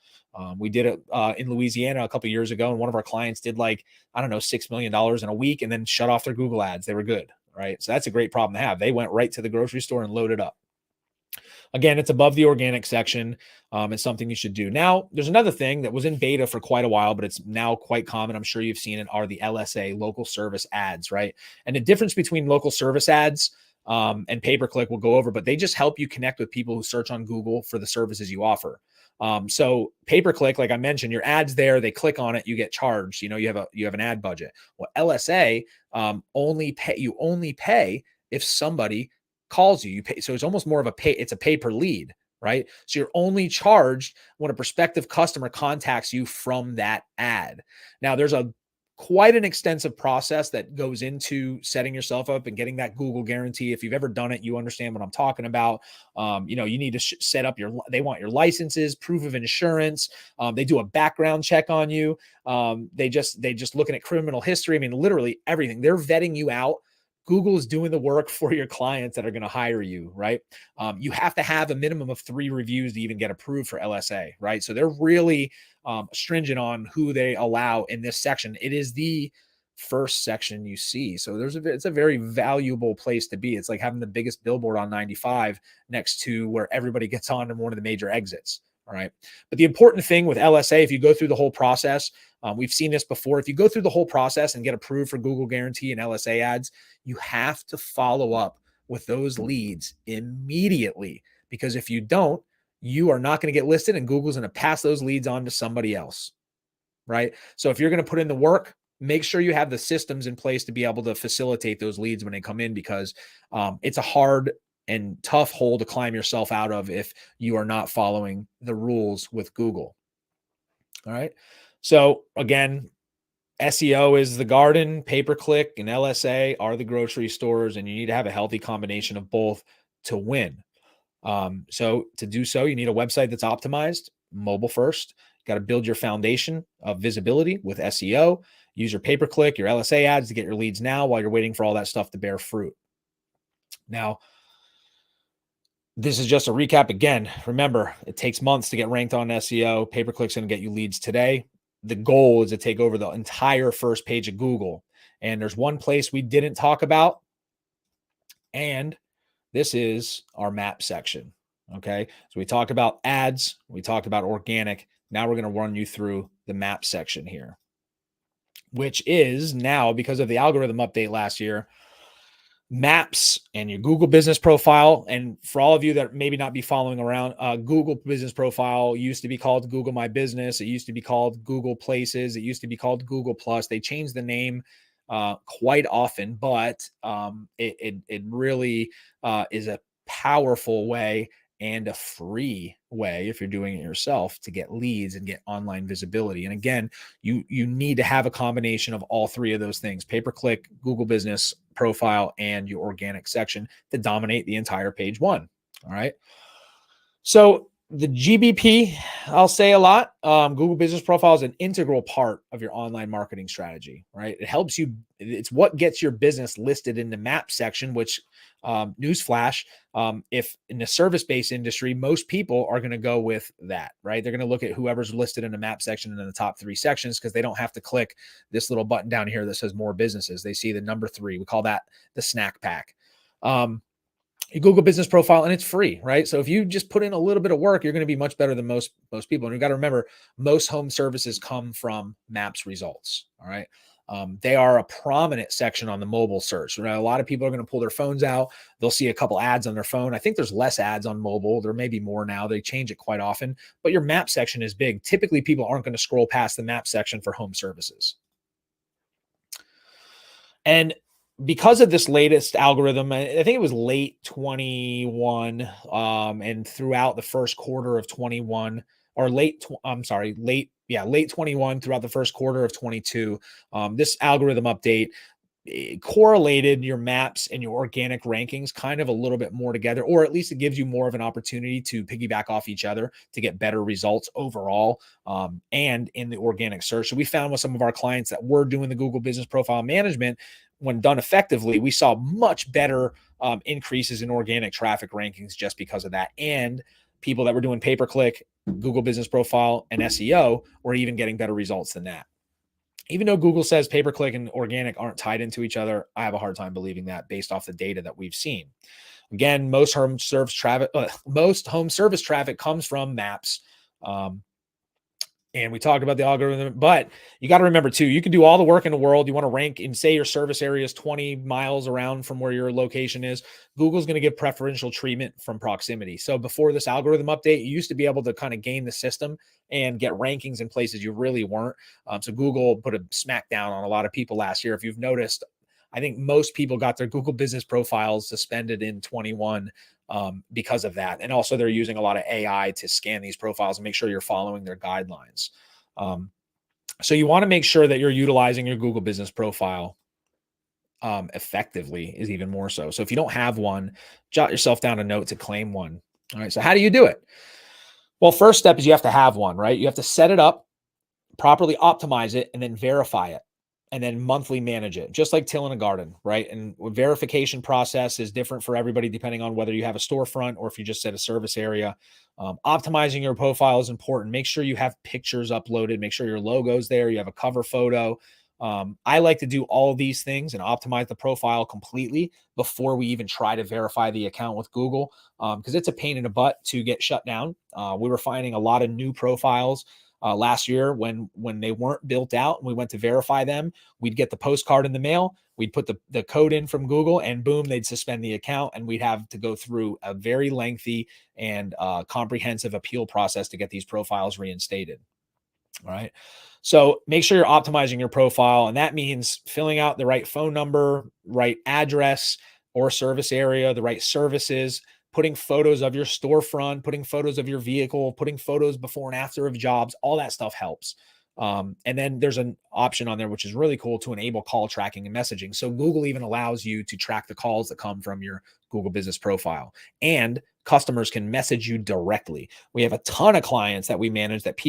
We did it in Louisiana a couple of years ago, and one of our clients did $6 million in a week and then shut off their Google ads. They were good, right? So that's a great problem to have. They went right to the grocery store and loaded up. Again, it's above the organic section. It's something you should do. Now, there's another thing that was in beta for quite a while, but it's now quite common. I'm sure you've seen it, are the LSA, local service ads, right? And the difference between local service ads and pay-per-click we'll go over, but they just help you connect with people who search on Google for the services you offer. So pay-per-click, like I mentioned, your ad's there, they click on it, you get charged. You have an ad budget. Well, LSA only pay if somebody calls you. You pay, so it's almost more of it's a pay per lead, right? So you're only charged when a prospective customer contacts you from that ad. Now, there's quite an extensive process that goes into setting yourself up and getting that Google guarantee. If you've ever done it, you understand what I'm talking about. You need to set up they want your licenses, proof of insurance. They do a background check on you. They just looking at criminal history. I mean, literally everything. They're vetting you out. Google is doing the work for your clients that are going to hire you, right? You have to have a minimum of 3 reviews to even get approved for LSA, right? So they're really stringent on who they allow in this section. It is the first section you see. So it's a very valuable place to be. It's like having the biggest billboard on 95 next to where everybody gets on in one of the major exits. All right. But the important thing with LSA, if you go through the whole process, we've seen this before. If you go through the whole process and get approved for Google Guarantee and LSA ads, you have to follow up with those leads immediately, because if you don't, you are not going to get listed and Google's going to pass those leads on to somebody else, right? So if you're going to put in the work, make sure you have the systems in place to be able to facilitate those leads when they come in, because it's a hard and tough hole to climb yourself out of if you are not following the rules with Google. All right. So again, SEO is the garden, pay-per-click and LSA are the grocery stores, and you need to have a healthy combination of both to win. So to do so, you need a website that's optimized, mobile first. You got to build your foundation of visibility with SEO. Use your pay-per-click, your LSA ads to get your leads now while you're waiting for all that stuff to bear fruit. Now, this is just a recap. Again, remember, it takes months to get ranked on SEO. Pay-per-click's going to get you leads today. The goal is to take over the entire first page of Google. And there's one place we didn't talk about, and this is our map section. Okay. So we talked about ads. We talked about organic. Now we're going to run you through the map section here, which is now, because of the algorithm update last year, maps and your Google business profile. And for all of you that maybe not be following around, Google business profile used to be called Google My Business. It used to be called Google Places. It used to be called Google Plus. They changed the name quite often, but it really is a powerful way and a free way, if you're doing it yourself, to get leads and get online visibility. And again, you need to have a combination of all 3 of those things: pay-per-click, Google business profile, and your organic section to dominate the entire page 1. All right. So the GBP, I'll say a lot. Google business profile is an integral part of your online marketing strategy, right? It helps you. It's what gets your business listed in the map section, which newsflash, if in the service-based industry, most people are going to go with that, right? They're going to look at whoever's listed in the map section and in the top 3 sections, because they don't have to click this little button down here that says more businesses. They see the number 3. We call that the snack pack. Your Google business profile, and it's free, right? So if you just put in a little bit of work, you're going to be much better than most people. And you got to remember, most home services come from Maps results. All right. They are a prominent section on the mobile search. You know, a lot of people are going to pull their phones out. They'll see a couple ads on their phone. I think there's less ads on mobile. There may be more now. They change it quite often, but your map section is big. Typically, people aren't going to scroll past the map section for home services. And because of this latest algorithm, I think it was late 21, and throughout the first quarter of 21, or I'm sorry, late 21 throughout the first quarter of 22, this algorithm update correlated your maps and your organic rankings kind of a little bit more together, or at least it gives you more of an opportunity to piggyback off each other to get better results overall, and in the organic search. So we found with some of our clients that were doing the Google Business Profile Management, when done effectively, we saw much better increases in organic traffic rankings just because of that. And people that were doing pay-per-click, Google Business Profile, and SEO were even getting better results than that. Even though Google says pay-per-click and organic aren't tied into each other, I have a hard time believing that based off the data that we've seen. Again, most home service traffic comes from maps. Um, and we talked about the algorithm, but you got to remember too, you can do all the work in the world. You want to rank and say your service area is 20 miles around from where your location is. Google's going to give preferential treatment from proximity. So before this algorithm update, you used to be able to kind of game the system and get rankings in places you really weren't. So Google put a smackdown on a lot of people last year. If you've noticed, I think most people got their Google business profiles suspended in 21 because of that. And also they're using a lot of AI to scan these profiles and make sure you're following their guidelines. So you want to make sure that you're utilizing your Google business profile effectively, is even more so. So if you don't have one, jot yourself down a note to claim one. All right. So how do you do it? Well, first step is you have to have one, right? You have to set it up, properly optimize it, and then verify it, and then monthly manage it, just like tilling a garden, right? And verification process is different for everybody depending on whether you have a storefront or if you just set a service area. Optimizing your profile is important. Make sure you have pictures uploaded. Make sure your logo's there. You have a cover photo. I like to do all of these things and optimize the profile completely before we even try to verify the account with Google, because it's a pain in the butt to get shut down. We were finding a lot of new profiles last year when they weren't built out and we went to verify them. We'd get the postcard in the mail, we'd put the code in from Google, and boom, they'd suspend the account, and we'd have to go through a very lengthy and comprehensive appeal process to get these profiles reinstated. All right. So make sure you're optimizing your profile. And that means filling out the right phone number, right address or service area, the right services, putting photos of your storefront, putting photos of your vehicle, putting photos before and after of jobs. All that stuff helps. And then there's an option on there, which is really cool, to enable call tracking and messaging. So Google even allows you to track the calls that come from your Google business profile, and customers can message you directly. We have a ton of clients that we manage that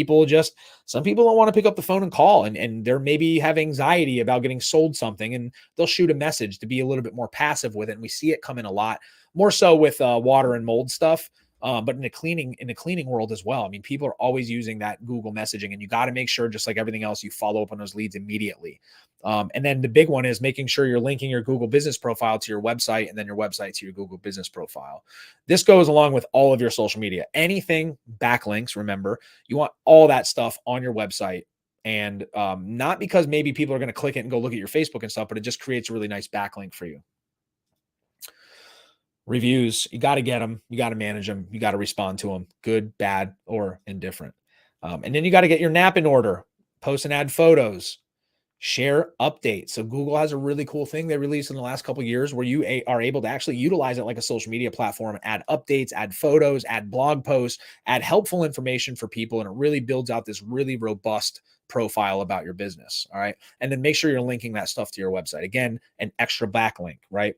some people don't want to pick up the phone and call, and they're maybe have anxiety about getting sold something, and they'll shoot a message to be a little bit more passive with it. And we see it come in a lot more so with water and mold stuff. But in the cleaning world as well. I mean, people are always using that Google messaging, and you got to make sure, just like everything else, you follow up on those leads immediately. And then the big one is making sure you're linking your Google business profile to your website, and then your website to your Google business profile. This goes along with all of your social media. Anything backlinks, remember, you want all that stuff on your website. And not because maybe people are going to click it and go look at your Facebook and stuff, but it just creates a really nice backlink for you. Reviews, you got to get them, you got to manage them, you got to respond to them, good, bad, or indifferent. And then you got to get your nap in order, post and add photos, share updates. So Google has a really cool thing they released in the last couple of years where you are able to actually utilize it like a social media platform, add updates, add photos, add blog posts, add helpful information for people. And it really builds out this really robust profile about your business. All right. And then make sure you're linking that stuff to your website. Again, an extra backlink, right?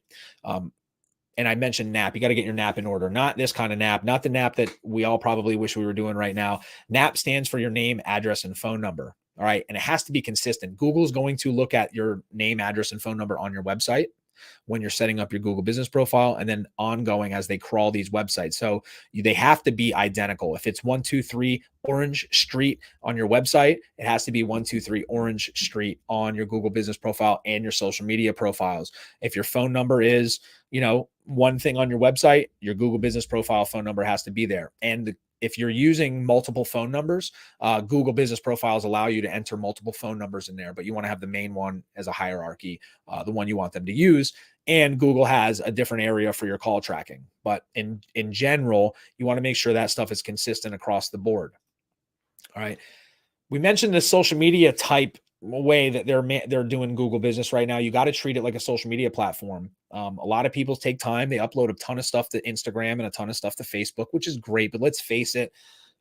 And I mentioned nap. You got to get your nap in order. Not this kind of nap, not the nap that we all probably wish we were doing right now. Nap stands for your name, address, and phone number. All right. And it has to be consistent. Google is going to look at your name, address, and phone number on your website when you're setting up your Google business profile, and then ongoing as they crawl these websites. So they have to be identical. If it's 123 Orange Street on your website, it has to be 123 Orange Street on your Google business profile and your social media profiles. If your phone number is, one thing on your website, your Google business profile phone number has to be there. And if you're using multiple phone numbers, Google business profiles allow you to enter multiple phone numbers in there, but you want to have the main one as a hierarchy, the one you want them to use. And Google has a different area for your call tracking. But in general, you want to make sure that stuff is consistent across the board. All right. We mentioned the social media type way that they're doing Google business right now, you got to treat it like a social media platform. A lot of people take time. They upload a ton of stuff to Instagram and a ton of stuff to Facebook, which is great. But let's face it,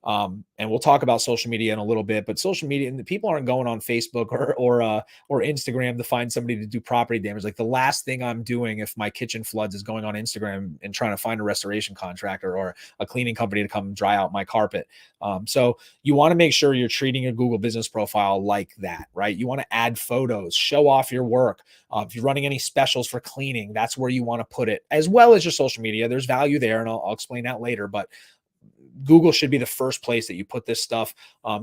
and we'll talk about social media in a little bit, but social media, and the people aren't going on Facebook or Instagram to find somebody to do property damage. Like, the last thing I'm doing if my kitchen floods is going on Instagram and trying to find a restoration contractor or a cleaning company to come dry out my carpet. So you want to make sure you're treating your Google business profile like that, right? You want to add photos, show off your work. If you're running any specials for cleaning, that's where you want to put it, as well as your social media. There's value there, and I'll explain that later. But Google should be the first place that you put this stuff.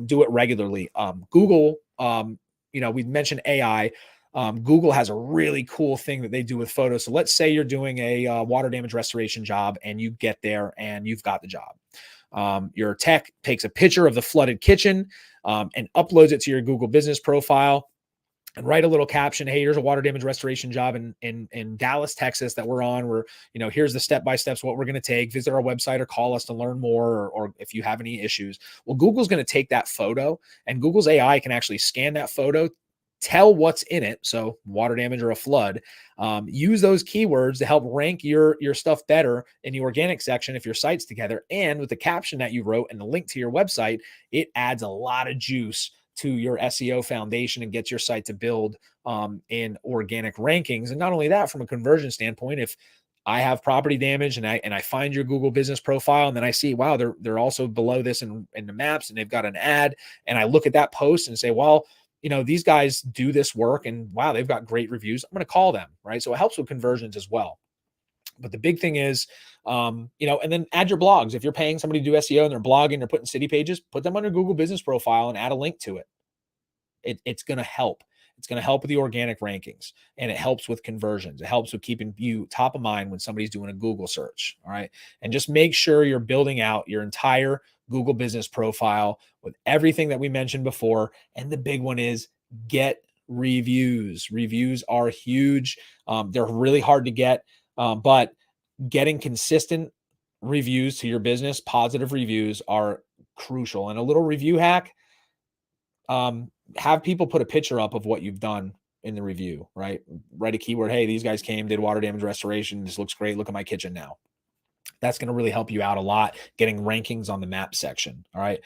Do it regularly. Google, we mentioned AI. Google has a really cool thing that they do with photos. So let's say you're doing a water damage restoration job and you get there and you've got the job. Your tech takes a picture of the flooded kitchen and uploads it to your Google business profile. And write a little caption. Hey, here's a water damage restoration job in Dallas, Texas that we're on. Here's the step-by-steps, what we're going to take. Visit our website or call us to learn more, or if you have any issues. Well, Google's going to take that photo, and Google's AI can actually scan that photo, tell what's in it. So water damage or a flood, use those keywords to help rank your stuff better in the organic section if your site's together. And with the caption that you wrote and the link to your website, it adds a lot of juice to your SEO foundation and gets your site to build in organic rankings. And not only that, from a conversion standpoint, if I have property damage and I find your Google business profile, and then I see, wow, they're also below this in the maps, and they've got an ad, and I look at that post and say, well, these guys do this work, and wow, they've got great reviews. I'm going to call them, right? So it helps with conversions as well. But the big thing is, and then add your blogs. If you're paying somebody to do SEO and they're blogging, they're putting city pages, put them on your Google business profile and add a link to it. It's going to help. It's going to help with the organic rankings, and it helps with conversions. It helps with keeping you top of mind when somebody's doing a Google search. All right. And just make sure you're building out your entire Google business profile with everything that we mentioned before. And the big one is get reviews. Reviews are huge. They're really hard to get, but getting consistent reviews to your business, positive reviews, are crucial. And a little review hack, have people put a picture up of what you've done in the review, right? Write a keyword. Hey, these guys came, did water damage restoration. This looks great. Look at my kitchen now. That's going to really help you out a lot, getting rankings on the map section. All right.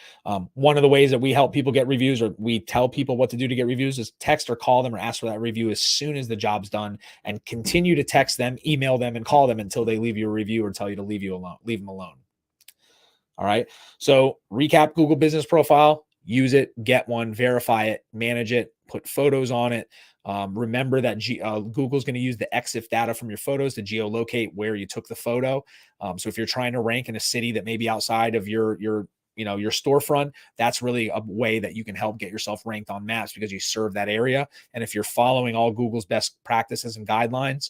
One of the ways that we help people get reviews, or we tell people what to do to get reviews, is text or call them or ask for that review as soon as the job's done, and continue to text them, email them, and call them until they leave you a review or tell you to leave them alone. All right. So recap Google business profile. Use it, get one, verify it, manage it, put photos on it. Remember that Google's going to use the EXIF data from your photos to geolocate where you took the photo. So if you're trying to rank in a city that may be outside of your storefront, that's really a way that you can help get yourself ranked on maps, because you serve that area. And if you're following all Google's best practices and guidelines,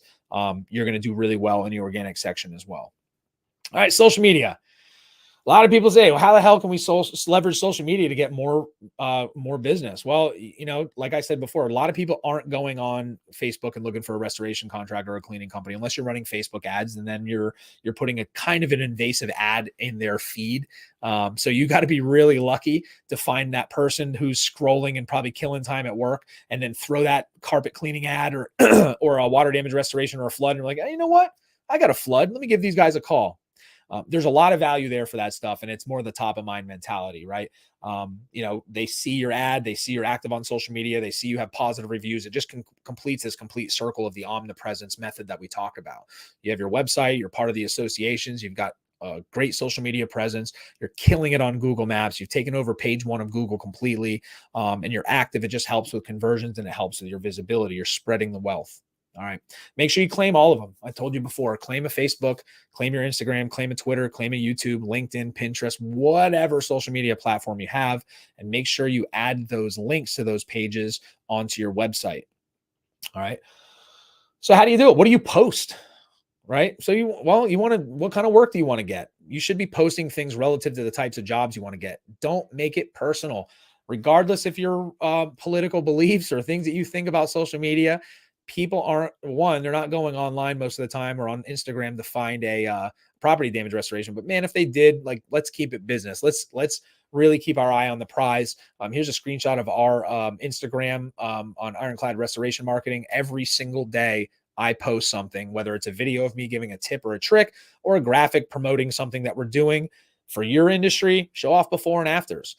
you're going to do really well in the organic section as well. All right, social media. A lot of people say, well, how the hell can we leverage social media to get more business? Well, like I said before, a lot of people aren't going on Facebook and looking for a restoration contractor or a cleaning company unless you're running Facebook ads, and then you're putting a kind of an invasive ad in their feed. So you got to be really lucky to find that person who's scrolling and probably killing time at work, and then throw that carpet cleaning ad or or a water damage restoration or a flood, and you're like, hey, you know what? I got a flood. Let me give these guys a call. There's a lot of value there for that stuff. And it's more the top of mind mentality, right? They see your ad, they see you're active on social media, they see you have positive reviews. It just completes this complete circle of the omnipresence method that we talk about. You have your website, you're part of the associations, you've got a great social media presence, you're killing it on Google Maps, you've taken over page one of Google completely, and you're active. It just helps with conversions, and it helps with your visibility. You're spreading the wealth. All right. Make sure you claim all of them. I told you before, claim a Facebook, claim your Instagram, claim a Twitter, claim a YouTube, LinkedIn, Pinterest, whatever social media platform you have, and make sure you add those links to those pages onto your website. All right. So how do you do it? What do you post? Right. So what kind of work do you want to get? You should be posting things relative to the types of jobs you want to get. Don't make it personal, regardless if your political beliefs or things that you think about social media. People they're not going online most of the time or on Instagram to find a property damage restoration. But man, if they did, let's keep it business. Let's really keep our eye on the prize. Here's a screenshot of our Instagram on Ironclad Restoration Marketing. Every single day, I post something, whether it's a video of me giving a tip or a trick or a graphic promoting something that we're doing for your industry. Show off before and afters.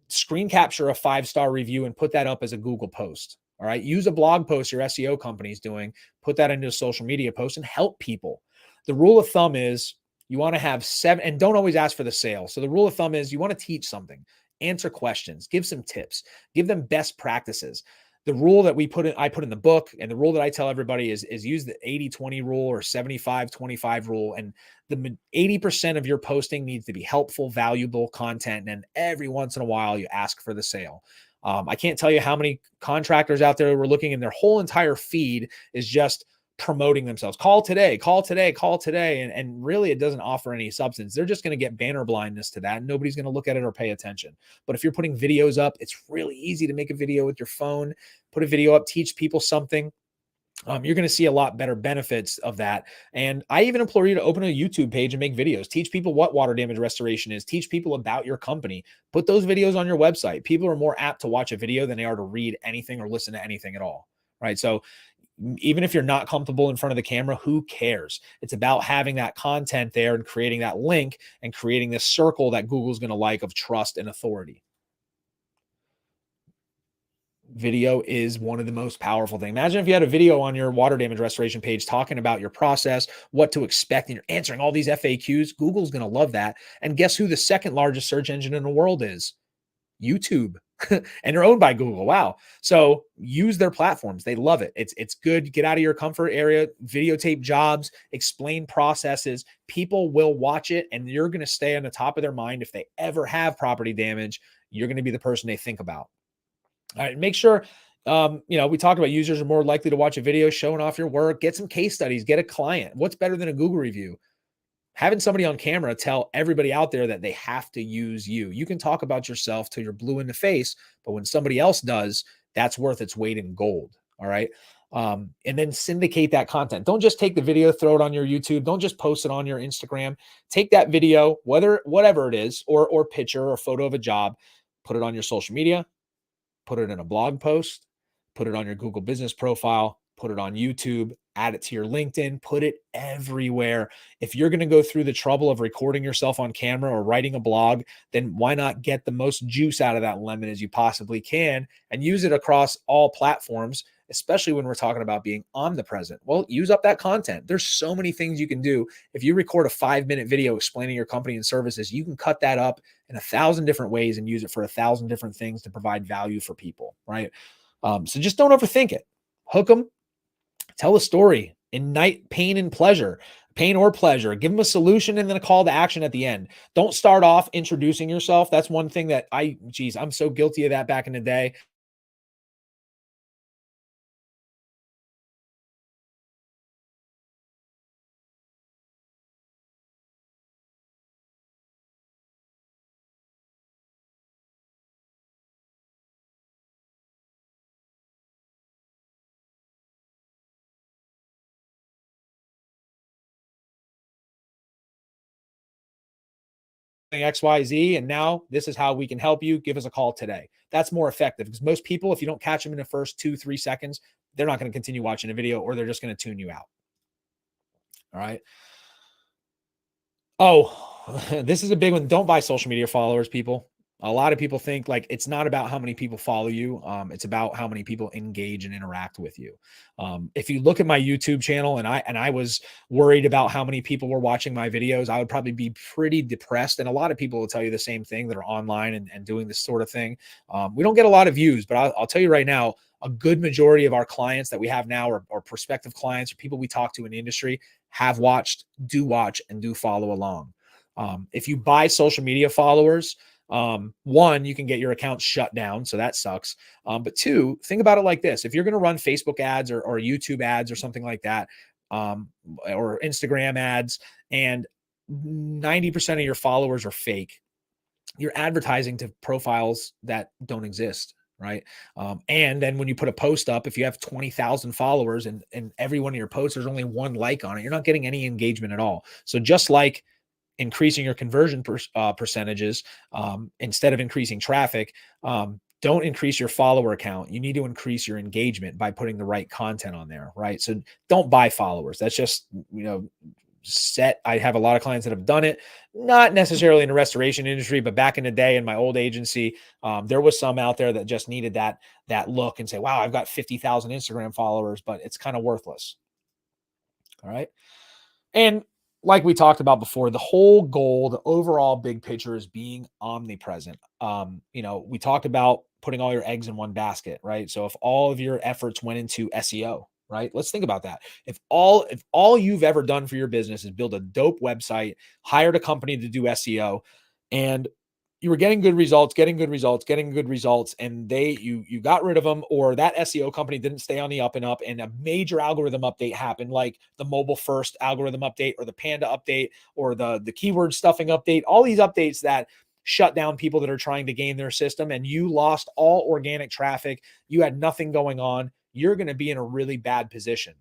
Screen capture a 5-star review and put that up as a Google post. All right. Use a blog post your SEO company is doing, put that into a social media post and help people. The rule of thumb is you want to have 7, and don't always ask for the sale. So the rule of thumb is you want to teach something, answer questions, give some tips, give them best practices. The rule that I put in the book, and the rule that I tell everybody is use the 80-20 rule or 75-25 rule. And the 80% of your posting needs to be helpful, valuable content. And then every once in a while you ask for the sale. I can't tell you how many contractors out there were looking and their whole entire feed is just promoting themselves. Call today, call today, call today. And really it doesn't offer any substance. They're just going to get banner blindness to that. And nobody's going to look at it or pay attention. But if you're putting videos up, it's really easy to make a video with your phone, put a video up, teach people something. You're going to see a lot better benefits of that. And I even implore you to open a YouTube page and make videos. Teach people what water damage restoration is. Teach people about your company. Put those videos on your website. People are more apt to watch a video than they are to read anything or listen to anything at all. Right. So even if you're not comfortable in front of the camera, who cares? It's about having that content there and creating that link and creating this circle that Google's going to like of trust and authority. Video is one of the most powerful things. Imagine if you had a video on your water damage restoration page talking about your process, what to expect, and you're answering all these FAQs. Google's going to love that. And guess who the second largest search engine in the world is? YouTube. And they're owned by Google. Wow. So use their platforms. They love it. It's good. Get out of your comfort area, videotape jobs, explain processes. People will watch it and you're going to stay on the top of their mind. If they ever have property damage, you're going to be the person they think about. All right. Make sure, we talked about users are more likely to watch a video showing off your work, get some case studies, get a client. What's better than a Google review? Having somebody on camera tell everybody out there that they have to use you. You can talk about yourself till you're blue in the face, but when somebody else does, that's worth its weight in gold. All right. And then syndicate that content. Don't just take the video, throw it on your YouTube. Don't just post it on your Instagram. Take that video, whatever it is, or picture or photo of a job, put it on your social media, put it in a blog post, put it on your Google business profile, put it on YouTube, add it to your LinkedIn, put it everywhere. If you're going to go through the trouble of recording yourself on camera or writing a blog, then why not get the most juice out of that lemon as you possibly can and use it across all platforms, especially when we're talking about being omnipresent. Well, use up that content. There's so many things you can do. If you record a 5-minute video explaining your company and services, you can cut that up in 1,000 different ways and use it for 1,000 different things to provide value for people, right? So just don't overthink it. Hook them. Tell a story, ignite pain or pleasure, give them a solution and then a call to action at the end. Don't start off introducing yourself. That's one thing that I'm so guilty of that back in the day. XYZ, and now this is how we can help you. Give us a call today. That's more effective because most people, if you don't catch them in the first 2-3 seconds, they're not going to continue watching a video or they're just going to tune you out. All right. Oh, this is a big one. Don't buy social media followers, people. A lot of people think like it's not about how many people follow you. It's about how many people engage and interact with you. If you look at my YouTube channel and I was worried about how many people were watching my videos, I would probably be pretty depressed. And a lot of people will tell you the same thing that are online and doing this sort of thing. We don't get a lot of views, but I'll tell you right now, a good majority of our clients that we have now or prospective clients or people we talk to in the industry have watched, do watch, and do follow along. If you buy social media followers, one, you can get your account shut down. So that sucks. But two, think about it like this. If you're going to run Facebook ads or YouTube ads or something like that, or Instagram ads, and 90% of your followers are fake, you're advertising to profiles that don't exist. Right. And then when you put a post up, if you have 20,000 followers and every one of your posts, there's only one like on it, you're not getting any engagement at all. So just like increasing your conversion percentages instead of increasing traffic, don't increase your follower count. You need to increase your engagement by putting the right content on there, right? So don't buy followers. That's just, set. I have a lot of clients that have done it, not necessarily in the restoration industry, but back in the day in my old agency, there was some out there that just needed that look and say, wow, I've got 50,000 Instagram followers, but it's kind of worthless. All right. And like we talked about before, the whole goal, the overall big picture is being omnipresent. We talked about putting all your eggs in one basket, right? So if all of your efforts went into SEO, right? Let's think about that. If all you've ever done for your business is build a dope website, hired a company to do SEO, and you were getting good results, and you got rid of them, or that SEO company didn't stay on the up and up, and a major algorithm update happened, like the mobile first algorithm update, or the Panda update, or the keyword stuffing update, all these updates that shut down people that are trying to game their system, and you lost all organic traffic, you had nothing going on, you're going to be in a really bad position.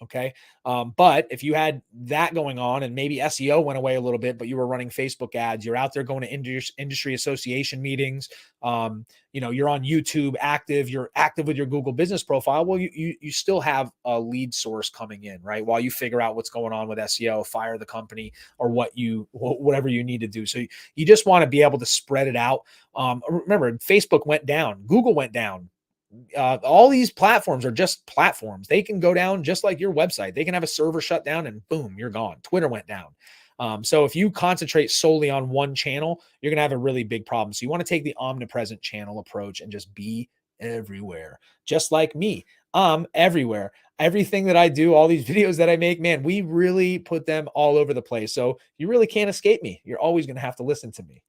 Okay. But if you had that going on and maybe SEO went away a little bit, but you were running Facebook ads, you're out there going to industry association meetings, you're on YouTube active, you're active with your Google business profile. Well, you still have a lead source coming in, right? While you figure out what's going on with SEO, fire the company, or whatever you need to do. So you just want to be able to spread it out. Remember, Facebook went down, Google went down. All these platforms are just platforms. They can go down just like your website. They can have a server shut down and boom, you're gone. Twitter went down. So if you concentrate solely on one channel, you're going to have a really big problem. So you want to take the omnipresent channel approach and just be everywhere. Just like me, I'm everywhere. Everything that I do, all these videos that I make, man, we really put them all over the place. So you really can't escape me. You're always going to have to listen to me.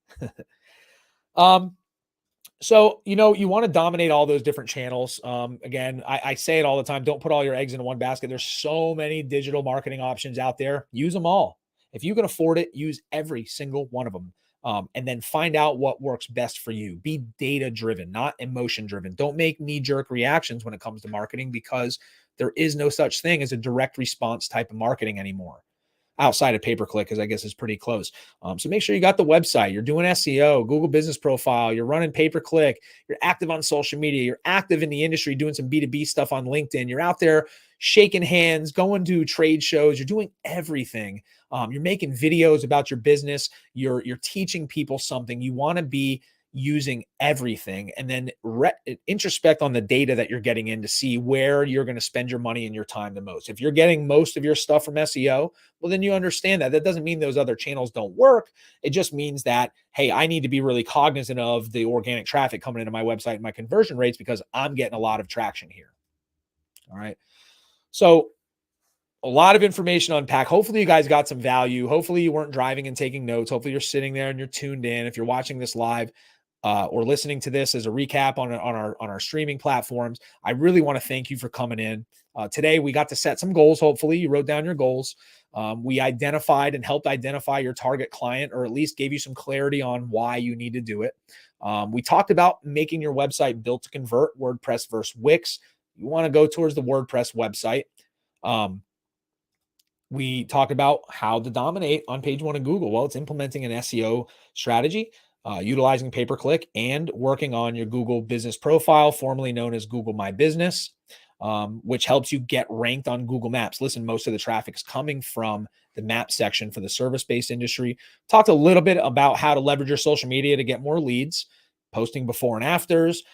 So, you want to dominate all those different channels. Again, I say it all the time. Don't put all your eggs in one basket. There's so many digital marketing options out there. Use them all. If you can afford it, use every single one of them. And then find out what works best for you. Be data driven, not emotion driven. Don't make knee jerk reactions when it comes to marketing, because there is no such thing as a direct response type of marketing anymore, outside of pay-per-click, because I guess it's pretty close. So make sure you got the website, you're doing SEO, Google business profile, you're running pay-per-click, you're active on social media, you're active in the industry, doing some B2B stuff on LinkedIn, you're out there shaking hands, going to trade shows, you're doing everything. You're making videos about your business, you're teaching people something. You want to be using everything, and then introspect on the data that you're getting in to see where you're going to spend your money and your time the most. If you're getting most of your stuff from SEO, well, then you understand that. That doesn't mean those other channels don't work. It just means that, hey, I need to be really cognizant of the organic traffic coming into my website and my conversion rates, because I'm getting a lot of traction here. All right. So a lot of information to unpack. Hopefully you guys got some value. Hopefully you weren't driving and taking notes. Hopefully you're sitting there and you're tuned in. If you're watching this live, or listening to this as a recap on our streaming platforms, I really want to thank you for coming in. Today, we got to set some goals. Hopefully you wrote down your goals. We identified and helped identify your target client, or at least gave you some clarity on why you need to do it. We talked about making your website built to convert, WordPress versus Wix. You want to go towards the WordPress website. We talked about how to dominate on page one of Google. Well, it's implementing an SEO strategy, utilizing pay-per-click, and working on your Google business profile, formerly known as Google My Business, which helps you get ranked on Google Maps. Listen, most of the traffic is coming from the map section for the service-based industry. Talked a little bit about how to leverage your social media to get more leads, posting before and afters,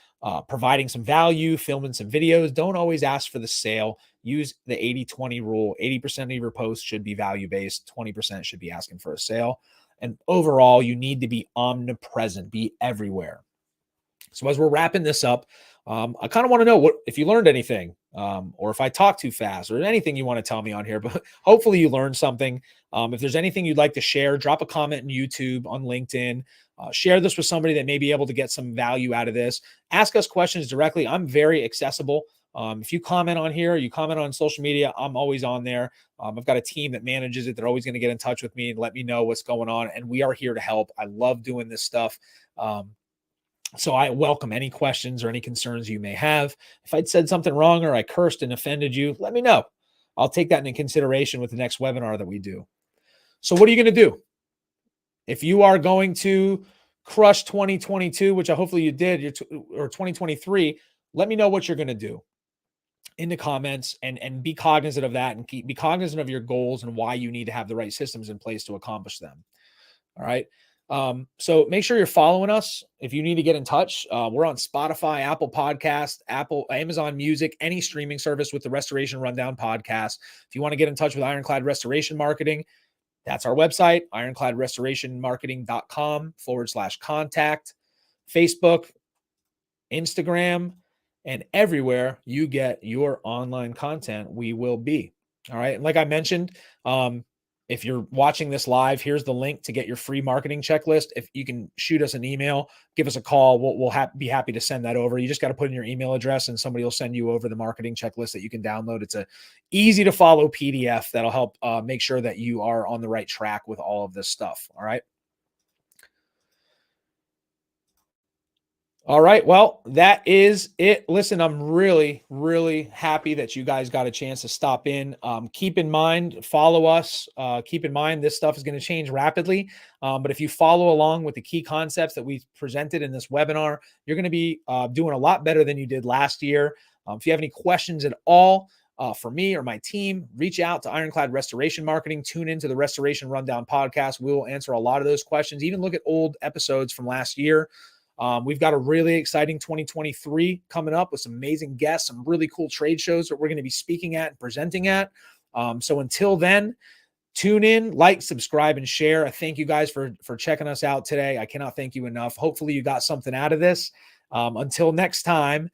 providing some value, filming some videos. Don't always ask for the sale. Use the 80-20 rule. 80% of your posts should be value-based. 20% should be asking for a sale. And overall, you need to be omnipresent, be everywhere. So as we're wrapping this up, I kind of want to know if you learned anything, or if I talk too fast, or anything you want to tell me on here, but hopefully you learned something. If there's anything you'd like to share, drop a comment on YouTube, on LinkedIn, share this with somebody that may be able to get some value out of this. Ask us questions directly. I'm very accessible. If you comment on here, you comment on social media, I'm always on there. I've got a team that manages it. They're always going to get in touch with me and let me know what's going on. And we are here to help. I love doing this stuff. So I welcome any questions or any concerns you may have. If I'd said something wrong or I cursed and offended you, let me know. I'll take that into consideration with the next webinar that we do. So what are you going to do? If you are going to crush 2022, which I hopefully you did, or 2023, let me know what you're going to do in the comments, and be cognizant of that, and be cognizant of your goals and why you need to have the right systems in place to accomplish them. All right. So make sure you're following us. If you need to get in touch, we're on Spotify, Apple Podcast, Amazon Music, any streaming service with the Restoration Rundown podcast. If you want to get in touch with Ironclad Restoration Marketing, that's our website, ironcladrestorationmarketing.com/contact, Facebook, Instagram, and everywhere you get your online content, we will be. All right. And like I mentioned, if you're watching this live, here's the link to get your free marketing checklist. If you can shoot us an email, give us a call, we'll be happy to send that over. You just got to put in your email address and somebody will send you over the marketing checklist that you can download. It's a easy to follow PDF that'll help make sure that you are on the right track with all of this stuff. All right. All right. Well, that is it. Listen, I'm really, really happy that you guys got a chance to stop in. Keep in mind, follow us. Keep in mind, this stuff is going to change rapidly. But if you follow along with the key concepts that we presented in this webinar, you're going to be doing a lot better than you did last year. If you have any questions at all for me or my team, reach out to Ironclad Restoration Marketing. Tune into the Restoration Rundown podcast. We will answer a lot of those questions. Even look at old episodes from last year. We've got a really exciting 2023 coming up with some amazing guests, some really cool trade shows that we're going to be speaking at and presenting at. So until then, tune in, like, subscribe, and share. I thank you guys for checking us out today. I cannot thank you enough. Hopefully you got something out of this. Until next time,